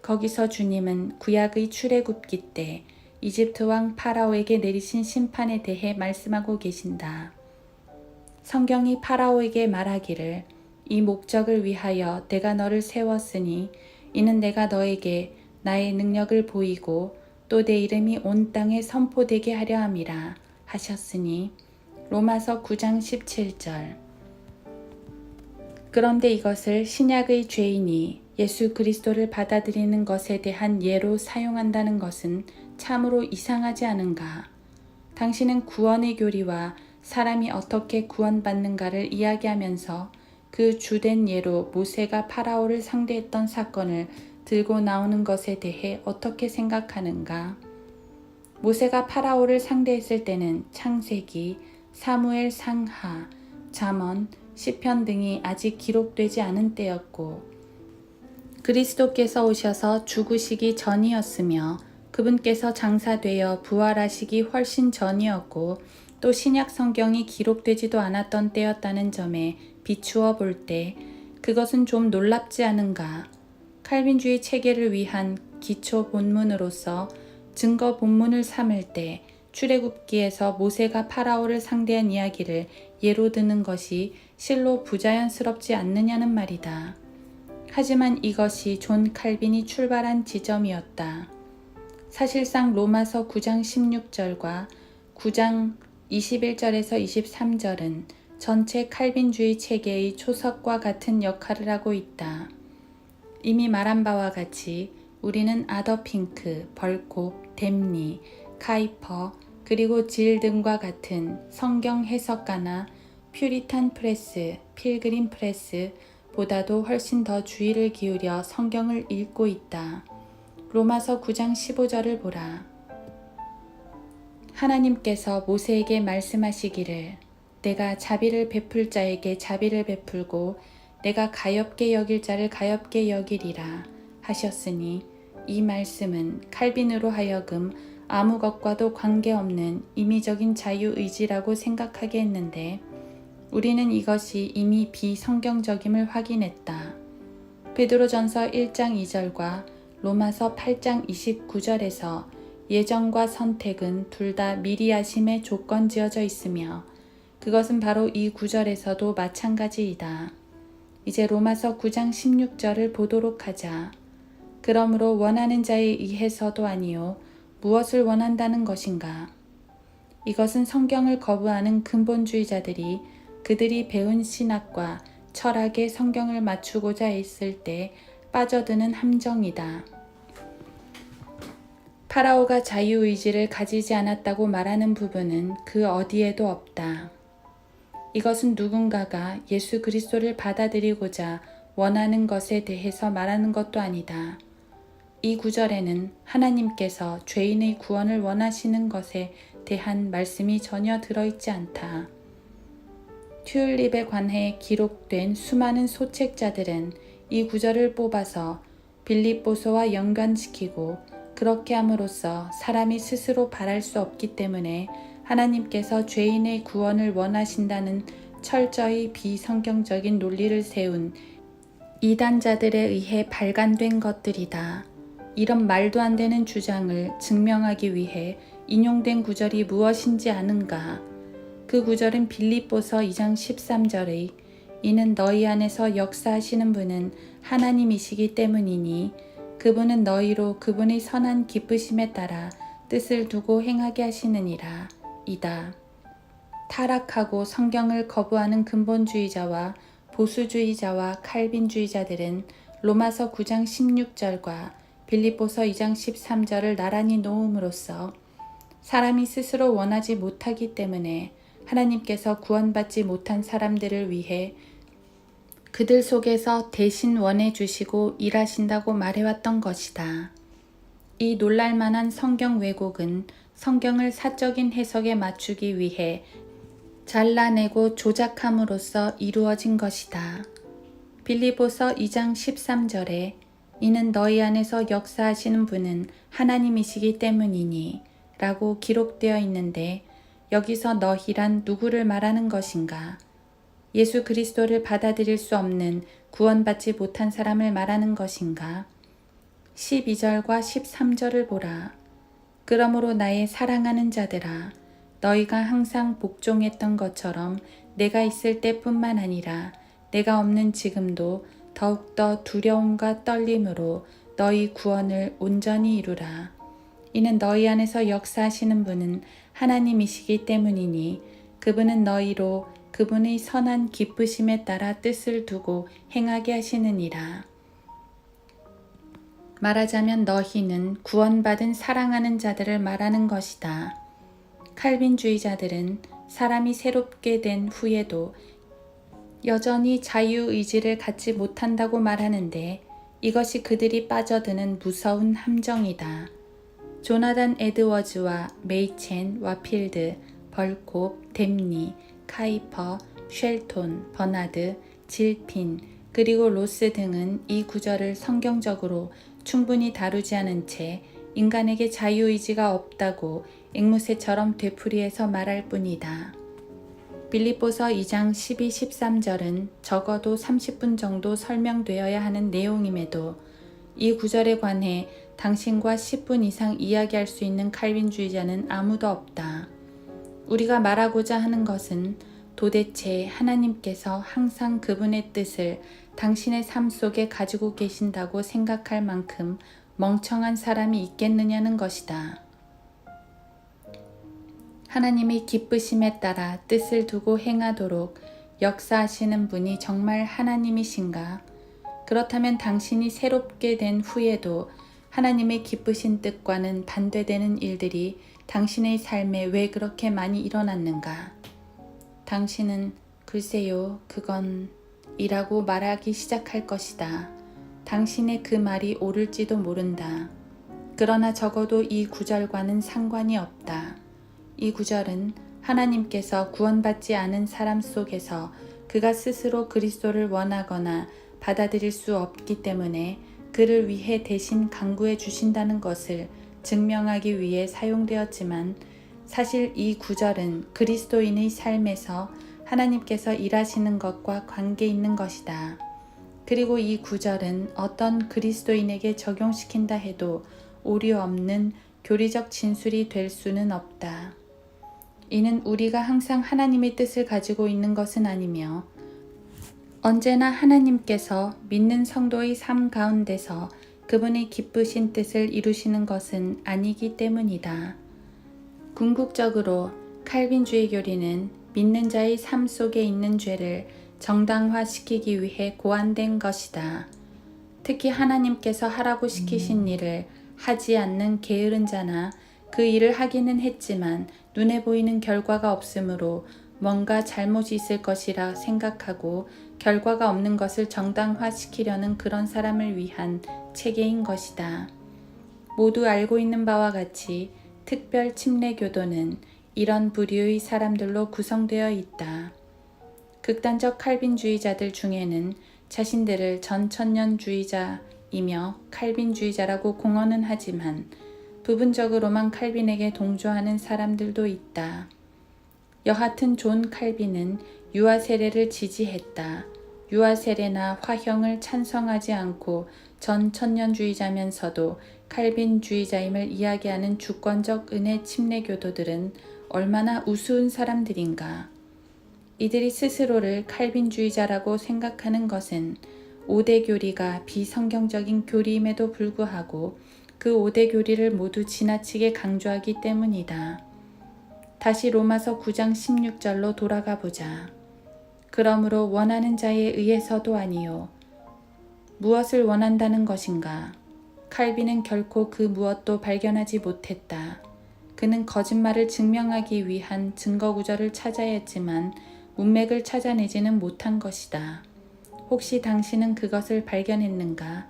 거기서 주님은 구약의 출애굽기 때 이집트 왕 파라오에게 내리신 심판에 대해 말씀하고 계신다. 성경이 파라오에게 말하기를 이 목적을 위하여 내가 너를 세웠으니 이는 내가 너에게 나의 능력을 보이고 또 내 이름이 온 땅에 선포되게 하려 함이라 하셨으니 로마서 9장 17절. 그런데 이것을 신약의 죄인이 예수 그리스도를 받아들이는 것에 대한 예로 사용한다는 것은 참으로 이상하지 않은가? 당신은 구원의 교리와 사람이 어떻게 구원받는가를 이야기하면서 그 주된 예로 모세가 파라오를 상대했던 사건을 들고 나오는 것에 대해 어떻게 생각하는가? 모세가 파라오를 상대했을 때는 창세기, 사무엘 상하, 잠언, 시편 등이 아직 기록되지 않은 때였고 그리스도께서 오셔서 죽으시기 전이었으며 그분께서 장사되어 부활하시기 훨씬 전이었고 또 신약 성경이 기록되지도 않았던 때였다는 점에 비추어 볼 때 그것은 좀 놀랍지 않은가? 칼빈주의 체계를 위한 기초 본문으로서 증거 본문을 삼을 때 출애굽기에서 모세가 파라오를 상대한 이야기를 예로 드는 것이 실로 부자연스럽지 않느냐는 말이다. 하지만 이것이 존 칼빈이 출발한 지점이었다. 사실상 로마서 9장 16절과 9장 21절에서 23절은 전체 칼빈주의 체계의 초석과 같은 역할을 하고 있다. 이미 말한 바와 같이 우리는 아더 핑크, 벌콥, 댐니, 카이퍼, 그리고 질 등과 같은 성경 해석가나 퓨리탄 프레스, 필그림 프레스 보다도 훨씬 더 주의를 기울여 성경을 읽고 있다. 로마서 9장 15절을 보라. 하나님께서 모세에게 말씀하시기를 내가 자비를 베풀 자에게 자비를 베풀고 내가 가엾게 여길 자를 가엾게 여기리라 하셨으니 이 말씀은 칼빈으로 하여금 아무 것과도 관계없는 임의적인 자유의지라고 생각하게 했는데 우리는 이것이 이미 비성경적임을 확인했다. 베드로전서 1장 2절과 로마서 8장 29절에서 예정과 선택은 둘 다 미리 하심에 조건 지어져 있으며 그것은 바로 이 구절에서도 마찬가지이다. 이제 로마서 9장 16절을 보도록 하자. 그러므로 원하는 자에 의해서도 아니요 무엇을 원한다는 것인가? 이것은 성경을 거부하는 근본주의자들이 그들이 배운 신학과 철학에 성경을 맞추고자 했을 때 빠져드는 함정이다. 파라오가 자유의지를 가지지 않았다고 말하는 부분은 그 어디에도 없다. 이것은 누군가가 예수 그리스도를 받아들이고자 원하는 것에 대해서 말하는 것도 아니다. 이 구절에는 하나님께서 죄인의 구원을 원하시는 것에 대한 말씀이 전혀 들어있지 않다. 튤립에 관해 기록된 수많은 소책자들은 이 구절을 뽑아서 빌립보서와 연관시키고 그렇게 함으로써 사람이 스스로 바랄 수 없기 때문에 하나님께서 죄인의 구원을 원하신다는 철저히 비성경적인 논리를 세운 이단자들에 의해 발간된 것들이다. 이런 말도 안 되는 주장을 증명하기 위해 인용된 구절이 무엇인지 아는가? 그 구절은 빌립보서 2장 13절의 이는 너희 안에서 역사하시는 분은 하나님이시기 때문이니 그분은 너희로 그분의 선한 기쁘심에 따라 뜻을 두고 행하게 하시느니라 이다. 타락하고 성경을 거부하는 근본주의자와 보수주의자와 칼빈주의자들은 로마서 9장 16절과 빌립보서 2장 13절을 나란히 놓음으로써 사람이 스스로 원하지 못하기 때문에 하나님께서 구원받지 못한 사람들을 위해 그들 속에서 대신 원해 주시고 일하신다고 말해왔던 것이다. 이 놀랄만한 성경 왜곡은 성경을 사적인 해석에 맞추기 위해 잘라내고 조작함으로써 이루어진 것이다. 빌립보서 2장 13절에 이는 너희 안에서 역사하시는 분은 하나님이시기 때문이니 라고 기록되어 있는데 여기서 너희란 누구를 말하는 것인가? 예수 그리스도를 받아들일 수 없는 구원받지 못한 사람을 말하는 것인가? 12절과 13절을 보라. 그러므로 나의 사랑하는 자들아 너희가 항상 복종했던 것처럼 내가 있을 때뿐만 아니라 내가 없는 지금도 더욱더 두려움과 떨림으로 너희 구원을 온전히 이루라. 이는 너희 안에서 역사하시는 분은 하나님이시기 때문이니 그분은 너희로 그분의 선한 기쁘심에 따라 뜻을 두고 행하게 하시느니라. 말하자면 너희는 구원받은 사랑하는 자들을 말하는 것이다. 칼빈주의자들은 사람이 새롭게 된 후에도 여전히 자유의지를 갖지 못한다고 말하는데 이것이 그들이 빠져드는 무서운 함정이다. 조나단 에드워즈와 메이첸, 와필드, 벌콥, 댐니, 카이퍼, 쉘톤, 버나드, 질핀, 그리고 로스 등은 이 구절을 성경적으로 충분히 다루지 않은 채 인간에게 자유의지가 없다고 앵무새처럼 되풀이해서 말할 뿐이다. 빌립보서 2장 12, 13절은 적어도 30분 정도 설명되어야 하는 내용임에도 이 구절에 관해 당신과 10분 이상 이야기할 수 있는 칼빈주의자는 아무도 없다. 우리가 말하고자 하는 것은 도대체 하나님께서 항상 그분의 뜻을 당신의 삶 속에 가지고 계신다고 생각할 만큼 멍청한 사람이 있겠느냐는 것이다. 하나님의 기쁘심에 따라 뜻을 두고 행하도록 역사하시는 분이 정말 하나님이신가? 그렇다면 당신이 새롭게 된 후에도 하나님의 기쁘신 뜻과는 반대되는 일들이 당신의 삶에 왜 그렇게 많이 일어났는가? 당신은 글쎄요, 그건 이라고 말하기 시작할 것이다. 당신의 그 말이 옳을지도 모른다. 그러나 적어도 이 구절과는 상관이 없다. 이 구절은 하나님께서 구원받지 않은 사람 속에서 그가 스스로 그리스도를 원하거나 받아들일 수 없기 때문에 그를 위해 대신 간구해 주신다는 것을 증명하기 위해 사용되었지만 사실 이 구절은 그리스도인의 삶에서 하나님께서 일하시는 것과 관계 있는 것이다. 그리고 이 구절은 어떤 그리스도인에게 적용시킨다 해도 오류 없는 교리적 진술이 될 수는 없다. 이는 우리가 항상 하나님의 뜻을 가지고 있는 것은 아니며 언제나 하나님께서 믿는 성도의 삶 가운데서 그분의 기쁘신 뜻을 이루시는 것은 아니기 때문이다. 궁극적으로 칼빈주의 교리는 믿는 자의 삶 속에 있는 죄를 정당화시키기 위해 고안된 것이다. 특히 하나님께서 하라고 시키신 일을 하지 않는 게으른 자나 그 일을 하기는 했지만 눈에 보이는 결과가 없으므로 뭔가 잘못이 있을 것이라 생각하고 결과가 없는 것을 정당화시키려는 그런 사람을 위한 체계인 것이다. 모두 알고 있는 바와 같이 특별 침례교도는 이런 부류의 사람들로 구성되어 있다. 극단적 칼빈주의자들 중에는 자신들을 전천년주의자이며 칼빈주의자라고 공언은 하지만 부분적으로만 칼빈에게 동조하는 사람들도 있다. 여하튼 존 칼빈은 유아 세례를 지지했다. 유아 세례나 화형을 찬성하지 않고 전천년주의자면서도 칼빈주의자임을 이야기하는 주권적 은혜 침례교도들은 얼마나 우스운 사람들인가. 이들이 스스로를 칼빈주의자라고 생각하는 것은 5대 교리가 비성경적인 교리임에도 불구하고 그 5대 교리를 모두 지나치게 강조하기 때문이다. 다시 로마서 9장 16절로 돌아가 보자. 그러므로 원하는 자에 의해서도 아니요. 무엇을 원한다는 것인가? 칼빈은 결코 그 무엇도 발견하지 못했다. 그는 거짓말을 증명하기 위한 증거 구절을 찾아야 했지만 문맥을 찾아내지는 못한 것이다. 혹시 당신은 그것을 발견했는가?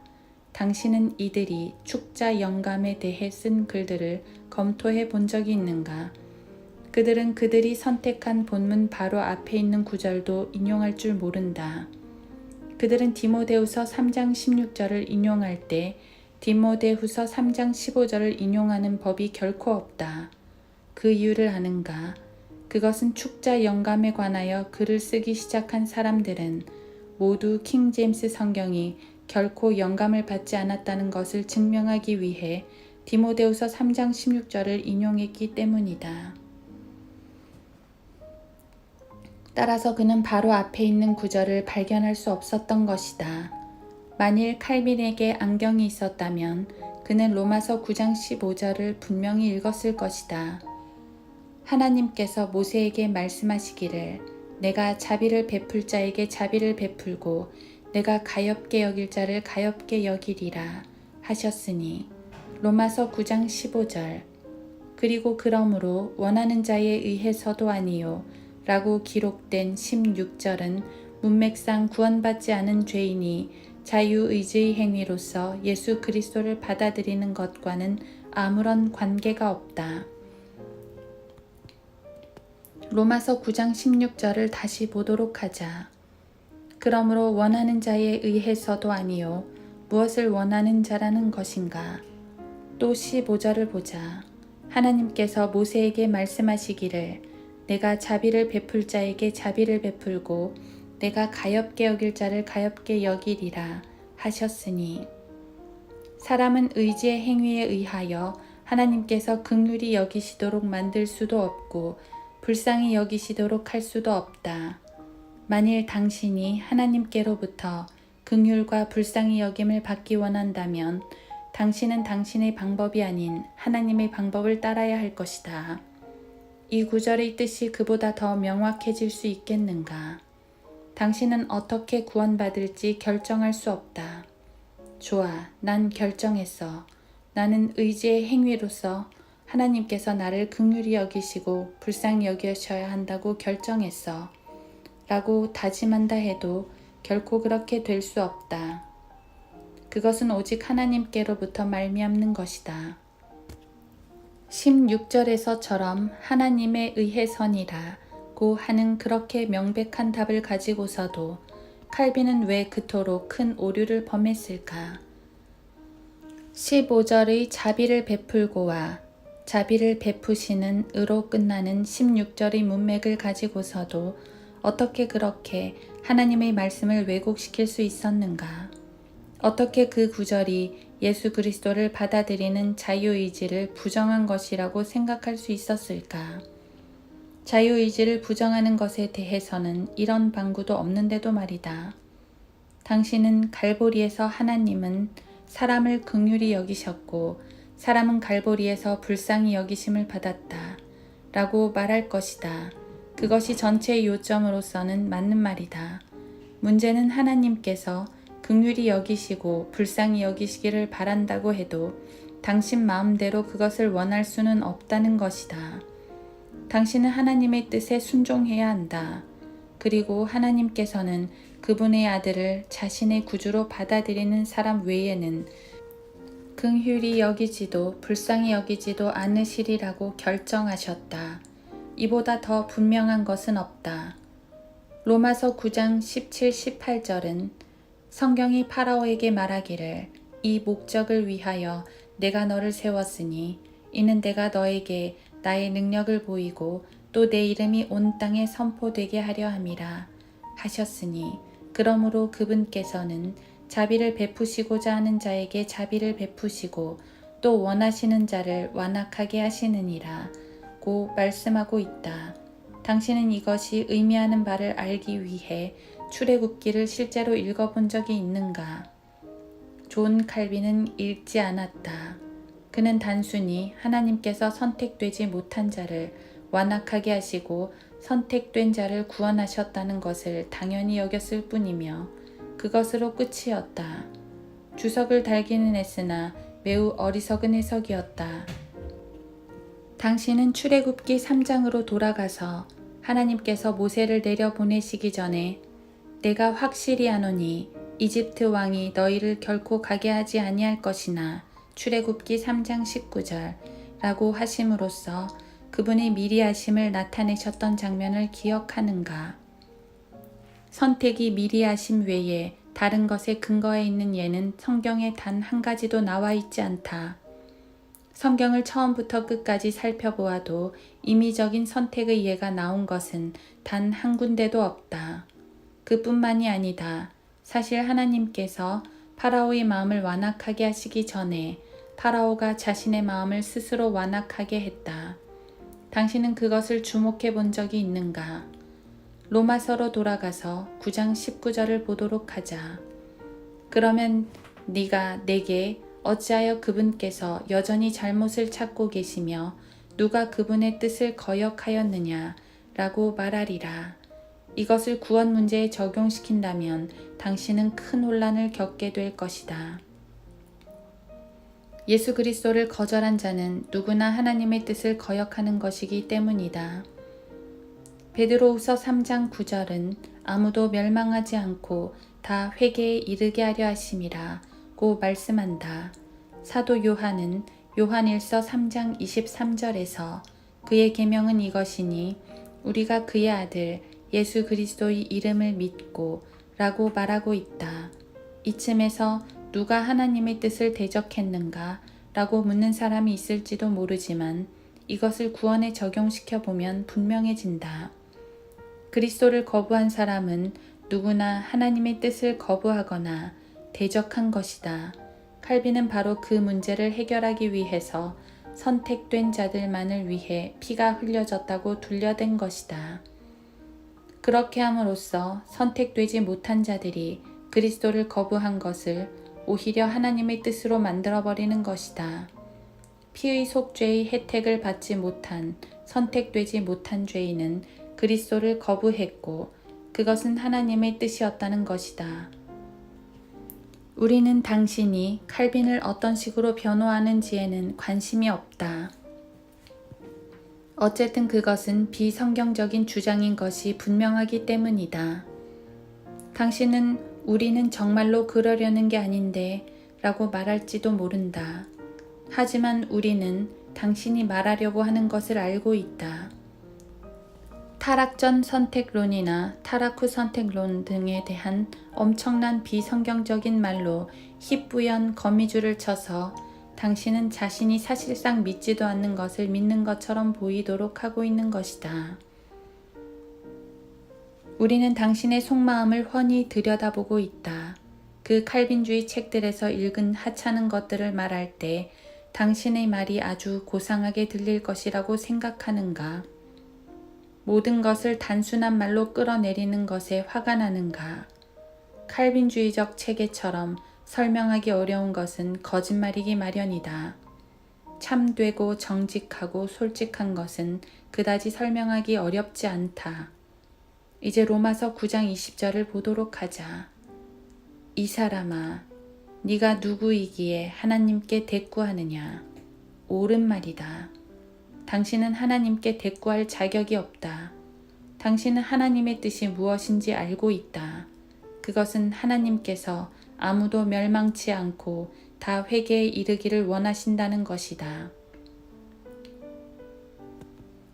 당신은 이들이 축자 영감에 대해 쓴 글들을 검토해 본 적이 있는가? 그들은 그들이 선택한 본문 바로 앞에 있는 구절도 인용할 줄 모른다. 그들은 디모데후서 3장 16절을 인용할 때 디모데후서 3장 15절을 인용하는 법이 결코 없다. 그 이유를 아는가? 그것은 축자 영감에 관하여 글을 쓰기 시작한 사람들은 모두 킹제임스 성경이 결코 영감을 받지 않았다는 것을 증명하기 위해 디모데후서 3장 16절을 인용했기 때문이다. 따라서 그는 바로 앞에 있는 구절을 발견할 수 없었던 것이다. 만일 칼빈에게 안경이 있었다면 그는 로마서 9장 15절을 분명히 읽었을 것이다. 하나님께서 모세에게 말씀하시기를 내가 자비를 베풀 자에게 자비를 베풀고 내가 가엾게 여길 자를 가엾게 여기리라 하셨으니 로마서 9장 15절. 그리고 그러므로 원하는 자에 의해서도 아니요 라고 기록된 16절은 문맥상 구원받지 않은 죄인이 자유의지의 행위로서 예수 그리스도를 받아들이는 것과는 아무런 관계가 없다. 로마서 9장 16절을 다시 보도록 하자. 그러므로 원하는 자에 의해서도 아니요 무엇을 원하는 자라는 것인가. 또 15절을 보자. 하나님께서 모세에게 말씀하시기를 내가 자비를 베풀 자에게 자비를 베풀고 내가 가엾게 여길 자를 가엾게 여기리라 하셨으니 사람은 의지의 행위에 의하여 하나님께서 긍휼히 여기시도록 만들 수도 없고 불쌍히 여기시도록 할 수도 없다. 만일 당신이 하나님께로부터 긍휼과 불쌍히 여김을 받기 원한다면 당신은 당신의 방법이 아닌 하나님의 방법을 따라야 할 것이다. 이 구절의 뜻이 그보다 더 명확해질 수 있겠는가? 당신은 어떻게 구원받을지 결정할 수 없다. 좋아, 난 결정했어. 나는 의지의 행위로서 하나님께서 나를 긍휼히 여기시고 불쌍히 여기셔야 한다고 결정했어. 라고 다짐한다 해도 결코 그렇게 될 수 없다. 그것은 오직 하나님께로부터 말미암는 것이다. 16절에서처럼 하나님에 의해서니라고 하는 그렇게 명백한 답을 가지고서도 칼빈은 왜 그토록 큰 오류를 범했을까? 15절의 자비를 베풀고와 자비를 베푸시는 으로 끝나는 16절의 문맥을 가지고서도 어떻게 그렇게 하나님의 말씀을 왜곡시킬 수 있었는가? 어떻게 그 구절이 예수 그리스도를 받아들이는 자유의지를 부정한 것이라고 생각할 수 있었을까? 자유의지를 부정하는 것에 대해서는 이런 방구도 없는데도 말이다. 당신은 갈보리에서 하나님은 사람을 긍휼히 여기셨고 사람은 갈보리에서 불쌍히 여기심을 받았다 라고 말할 것이다. 그것이 전체의 요점으로서는 맞는 말이다. 문제는 하나님께서 긍휼히 여기시고 불쌍히 여기시기를 바란다고 해도 당신 마음대로 그것을 원할 수는 없다는 것이다. 당신은 하나님의 뜻에 순종해야 한다. 그리고 하나님께서는 그분의 아들을 자신의 구주로 받아들이는 사람 외에는 긍휼히 여기지도 불쌍히 여기지도 않으시리라고 결정하셨다. 이보다 더 분명한 것은 없다. 로마서 9장 17, 18절은 성경이 파라오에게 말하기를 이 목적을 위하여 내가 너를 세웠으니 이는 내가 너에게 나의 능력을 보이고 또 내 이름이 온 땅에 선포되게 하려 함이라 하셨으니 그러므로 그분께서는 자비를 베푸시고자 하는 자에게 자비를 베푸시고 또 원하시는 자를 완악하게 하시느니라 고 말씀하고 있다. 당신은 이것이 의미하는 바를 알기 위해 출애굽기를 실제로 읽어본 적이 있는가? 존 칼빈은 읽지 않았다. 그는 단순히 하나님께서 선택되지 못한 자를 완악하게 하시고 선택된 자를 구원하셨다는 것을 당연히 여겼을 뿐이며 그것으로 끝이었다. 주석을 달기는 했으나 매우 어리석은 해석이었다. 당신은 출애굽기 3장으로 돌아가서 하나님께서 모세를 내려보내시기 전에 내가 확실히 아노니 이집트 왕이 너희를 결코 가게 하지 아니할 것이나 출애굽기 3장 19절 라고 하심으로써 그분의 미리 하심을 나타내셨던 장면을 기억하는가? 선택이 미리 하심 외에 다른 것에 근거해 있는 예는 성경에 단 한 가지도 나와 있지 않다. 성경을 처음부터 끝까지 살펴보아도 임의적인 선택의 예가 나온 것은 단 한 군데도 없다. 그뿐만이 아니다. 사실 하나님께서 파라오의 마음을 완악하게 하시기 전에 파라오가 자신의 마음을 스스로 완악하게 했다. 당신은 그것을 주목해 본 적이 있는가? 로마서로 돌아가서 9장 19절을 보도록 하자. 그러면 네가 내게 어찌하여 그분께서 여전히 잘못을 찾고 계시며 누가 그분의 뜻을 거역하였느냐 라고 말하리라. 이것을 구원 문제에 적용시킨다면 당신은 큰 혼란을 겪게 될 것이다. 예수 그리스도를 거절한 자는 누구나 하나님의 뜻을 거역하는 것이기 때문이다. 베드로후서 3장 9절은 아무도 멸망하지 않고 다 회개에 이르게 하려 하심이라고 말씀한다. 사도 요한은 요한일서 3장 23절에서 그의 계명은 이것이니 우리가 그의 아들 예수 그리스도의 이름을 믿고 라고 말하고 있다. 이쯤에서 누가 하나님의 뜻을 대적했는가? 라고 묻는 사람이 있을지도 모르지만 이것을 구원에 적용시켜 보면 분명해진다. 그리스도를 거부한 사람은 누구나 하나님의 뜻을 거부하거나 대적한 것이다. 칼빈은 바로 그 문제를 해결하기 위해서 선택된 자들만을 위해 피가 흘려졌다고 둘러댄 것이다. 그렇게 함으로써 선택되지 못한 자들이 그리스도를 거부한 것을 오히려 하나님의 뜻으로 만들어버리는 것이다. 피의 속죄의 혜택을 받지 못한 선택되지 못한 죄인은 그리스도를 거부했고 그것은 하나님의 뜻이었다는 것이다. 우리는 당신이 칼빈을 어떤 식으로 변호하는지에는 관심이 없다. 어쨌든 그것은 비성경적인 주장인 것이 분명하기 때문이다. 당신은 우리는 정말로 그러려는 게 아닌데 라고 말할지도 모른다. 하지만 우리는 당신이 말하려고 하는 것을 알고 있다. 타락 전 선택론이나 타락 후 선택론 등에 대한 엄청난 비성경적인 말로 희뿌연 거미줄을 쳐서 당신은 자신이 사실상 믿지도 않는 것을 믿는 것처럼 보이도록 하고 있는 것이다. 우리는 당신의 속마음을 훤히 들여다보고 있다. 그 칼빈주의 책들에서 읽은 하찮은 것들을 말할 때 당신의 말이 아주 고상하게 들릴 것이라고 생각하는가? 모든 것을 단순한 말로 끌어내리는 것에 화가 나는가? 칼빈주의적 체계처럼 설명하기 어려운 것은 거짓말이기 마련이다. 참되고 정직하고 솔직한 것은 그다지 설명하기 어렵지 않다. 이제 로마서 9장 20절을 보도록 하자. 이 사람아, 네가 누구이기에 하나님께 대꾸하느냐? 옳은 말이다. 당신은 하나님께 대꾸할 자격이 없다. 당신은 하나님의 뜻이 무엇인지 알고 있다. 그것은 하나님께서 아무도 멸망치 않고 다 회개에 이르기를 원하신다는 것이다.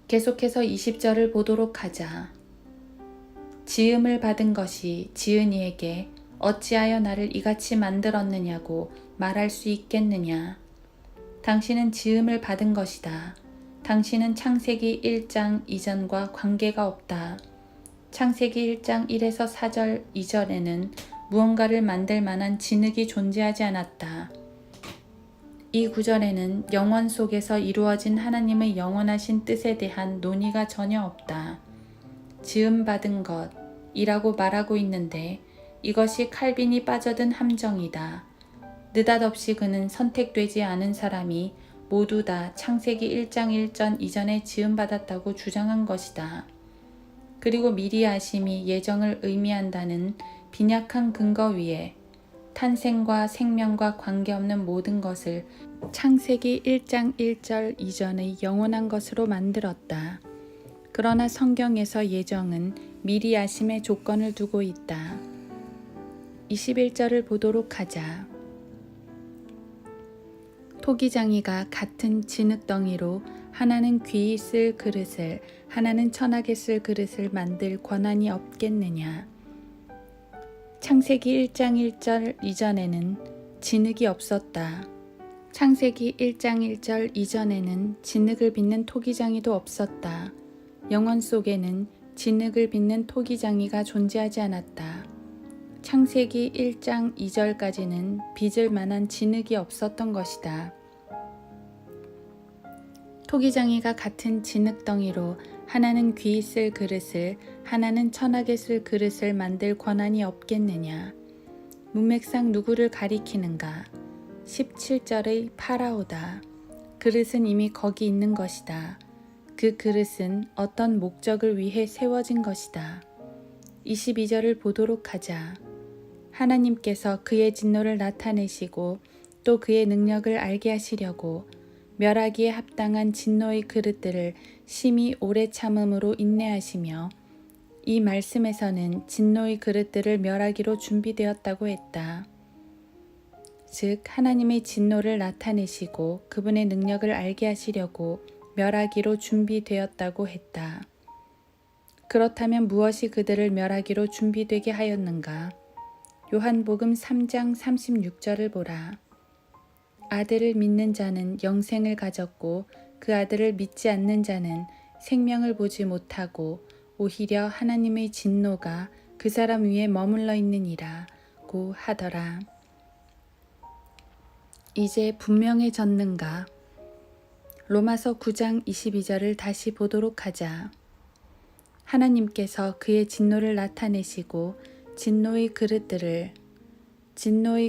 계속해서 20절을 보도록 하자. 지음을 받은 것이 지은 이에게 어찌하여 나를 이같이 만들었느냐고 말할 수 있겠느냐. 당신은 지음을 받은 것이다. 당신은 창세기 1장 이전과 관계가 없다. 창세기 1장 1에서 4절 2절에는 무언가를 만들 만한 진흙이 존재하지 않았다. 이 구절에는 영원 속에서 이루어진 하나님의 영원하신 뜻에 대한 논의가 전혀 없다. 지음받은 것이라고 말하고 있는데 이것이 칼빈이 빠져든 함정이다. 느닷없이 그는 선택되지 않은 사람이 모두 다 창세기 1장 1전 이전에 지음받았다고 주장한 것이다. 그리고 미리 하심이 예정을 의미한다는 빈약한 근거 위에 탄생과 생명과 관계없는 모든 것을 창세기 1장 1절 이전의 영원한 것으로 만들었다. 그러나 성경에서 예정은 미리 하심의 조건을 두고 있다. 21절을 보도록 하자. 토기장이가 같은 진흙덩이로 하나는 귀히 쓸 그릇을 하나는 천하게 쓸 그릇을 만들 권한이 없겠느냐. 창세기 1장 1절 이전에는 진흙이 없었다. 창세기 1장 1절 이전에는 진흙을 빚는 토기장이도 없었다. 영원 속에는 진흙을 빚는 토기장이가 존재하지 않았다. 창세기 1장 2절까지는 빚을 만한 진흙이 없었던 것이다. 토기장이가 같은 진흙덩이로 하나는 귀히 쓸 그릇을 하나는 천하게 쓸 그릇을 만들 권한이 없겠느냐. 문맥상 누구를 가리키는가. 17절의 파라오다. 그릇은 이미 거기 있는 것이다. 그 그릇은 어떤 목적을 위해 세워진 것이다. 22절을 보도록 하자. 하나님께서 그의 진노를 나타내시고 또 그의 능력을 알게 하시려고 멸하기에 합당한 진노의 그릇들을 심히 오래 참음으로 인내하시며 이 말씀에서는 진노의 그릇들을 멸하기로 준비되었다고 했다. 즉 하나님의 진노를 나타내시고 그분의 능력을 알게 하시려고 멸하기로 준비되었다고 했다. 그렇다면 무엇이 그들을 멸하기로 준비되게 하였는가? 요한복음 3장 36절을 보라. 아들을 믿는 자는 영생을 가졌고 그 아들을 믿지 않는 자는 생명을 보지 못하고 오히려 하나님의 진노가 그 사람 위에 머물러 있느니라고 하더라. 이제 분명해졌는가? 로마서 9장 22절을 다시 보도록 하자. 하나님께서 그의 진노를 나타내시고 진노의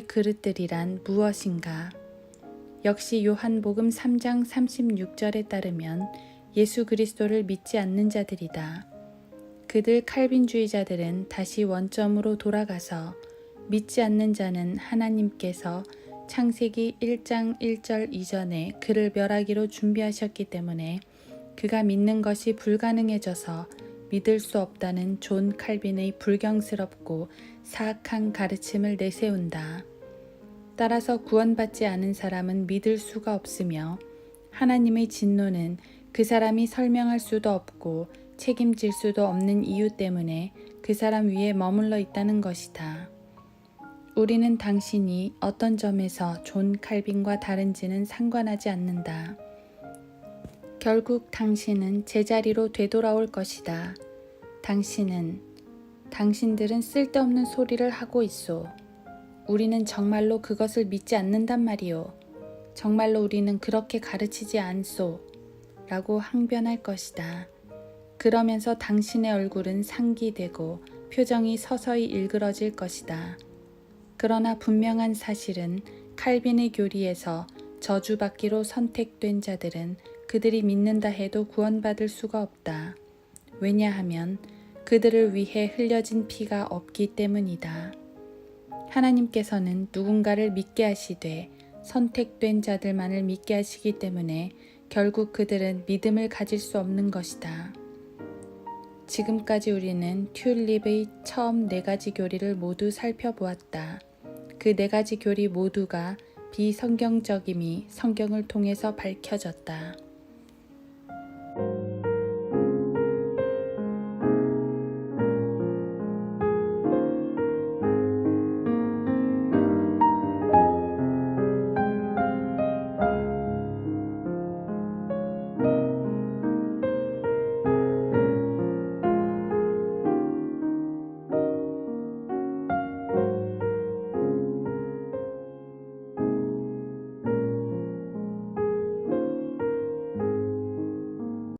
그릇들이란 무엇인가? 역시 요한복음 3장 36절에 따르면 예수 그리스도를 믿지 않는 자들이다. 그들 칼빈주의자들은 다시 원점으로 돌아가서 믿지 않는 자는 하나님께서 창세기 1장 1절 이전에 그를 멸하기로 준비하셨기 때문에 그가 믿는 것이 불가능해져서 믿을 수 없다는 존 칼빈의 불경스럽고 사악한 가르침을 내세운다. 따라서 구원받지 않은 사람은 믿을 수가 없으며 하나님의 진노는 그 사람이 설명할 수도 없고 책임질 수도 없는 이유 때문에 그 사람 위에 머물러 있다는 것이다. 우리는 당신이 어떤 점에서 존 칼빈과 다른지는 상관하지 않는다. 결국 당신은 제자리로 되돌아올 것이다. 당신들은 쓸데없는 소리를 하고 있소. 우리는 정말로 그것을 믿지 않는단 말이오. 정말로 우리는 그렇게 가르치지 않소. 라고 항변할 것이다. 그러면서 당신의 얼굴은 상기되고 표정이 서서히 일그러질 것이다. 그러나 분명한 사실은 칼빈의 교리에서 저주받기로 선택된 자들은 그들이 믿는다 해도 구원받을 수가 없다. 왜냐하면 그들을 위해 흘려진 피가 없기 때문이다. 하나님께서는 누군가를 믿게 하시되 선택된 자들만을 믿게 하시기 때문에 결국 그들은 믿음을 가질 수 없는 것이다. 지금까지 우리는 튤립의 처음 4가지 교리를 모두 살펴보았다. 그 4가지 교리 모두가 비성경적임이 성경을 통해서 밝혀졌다.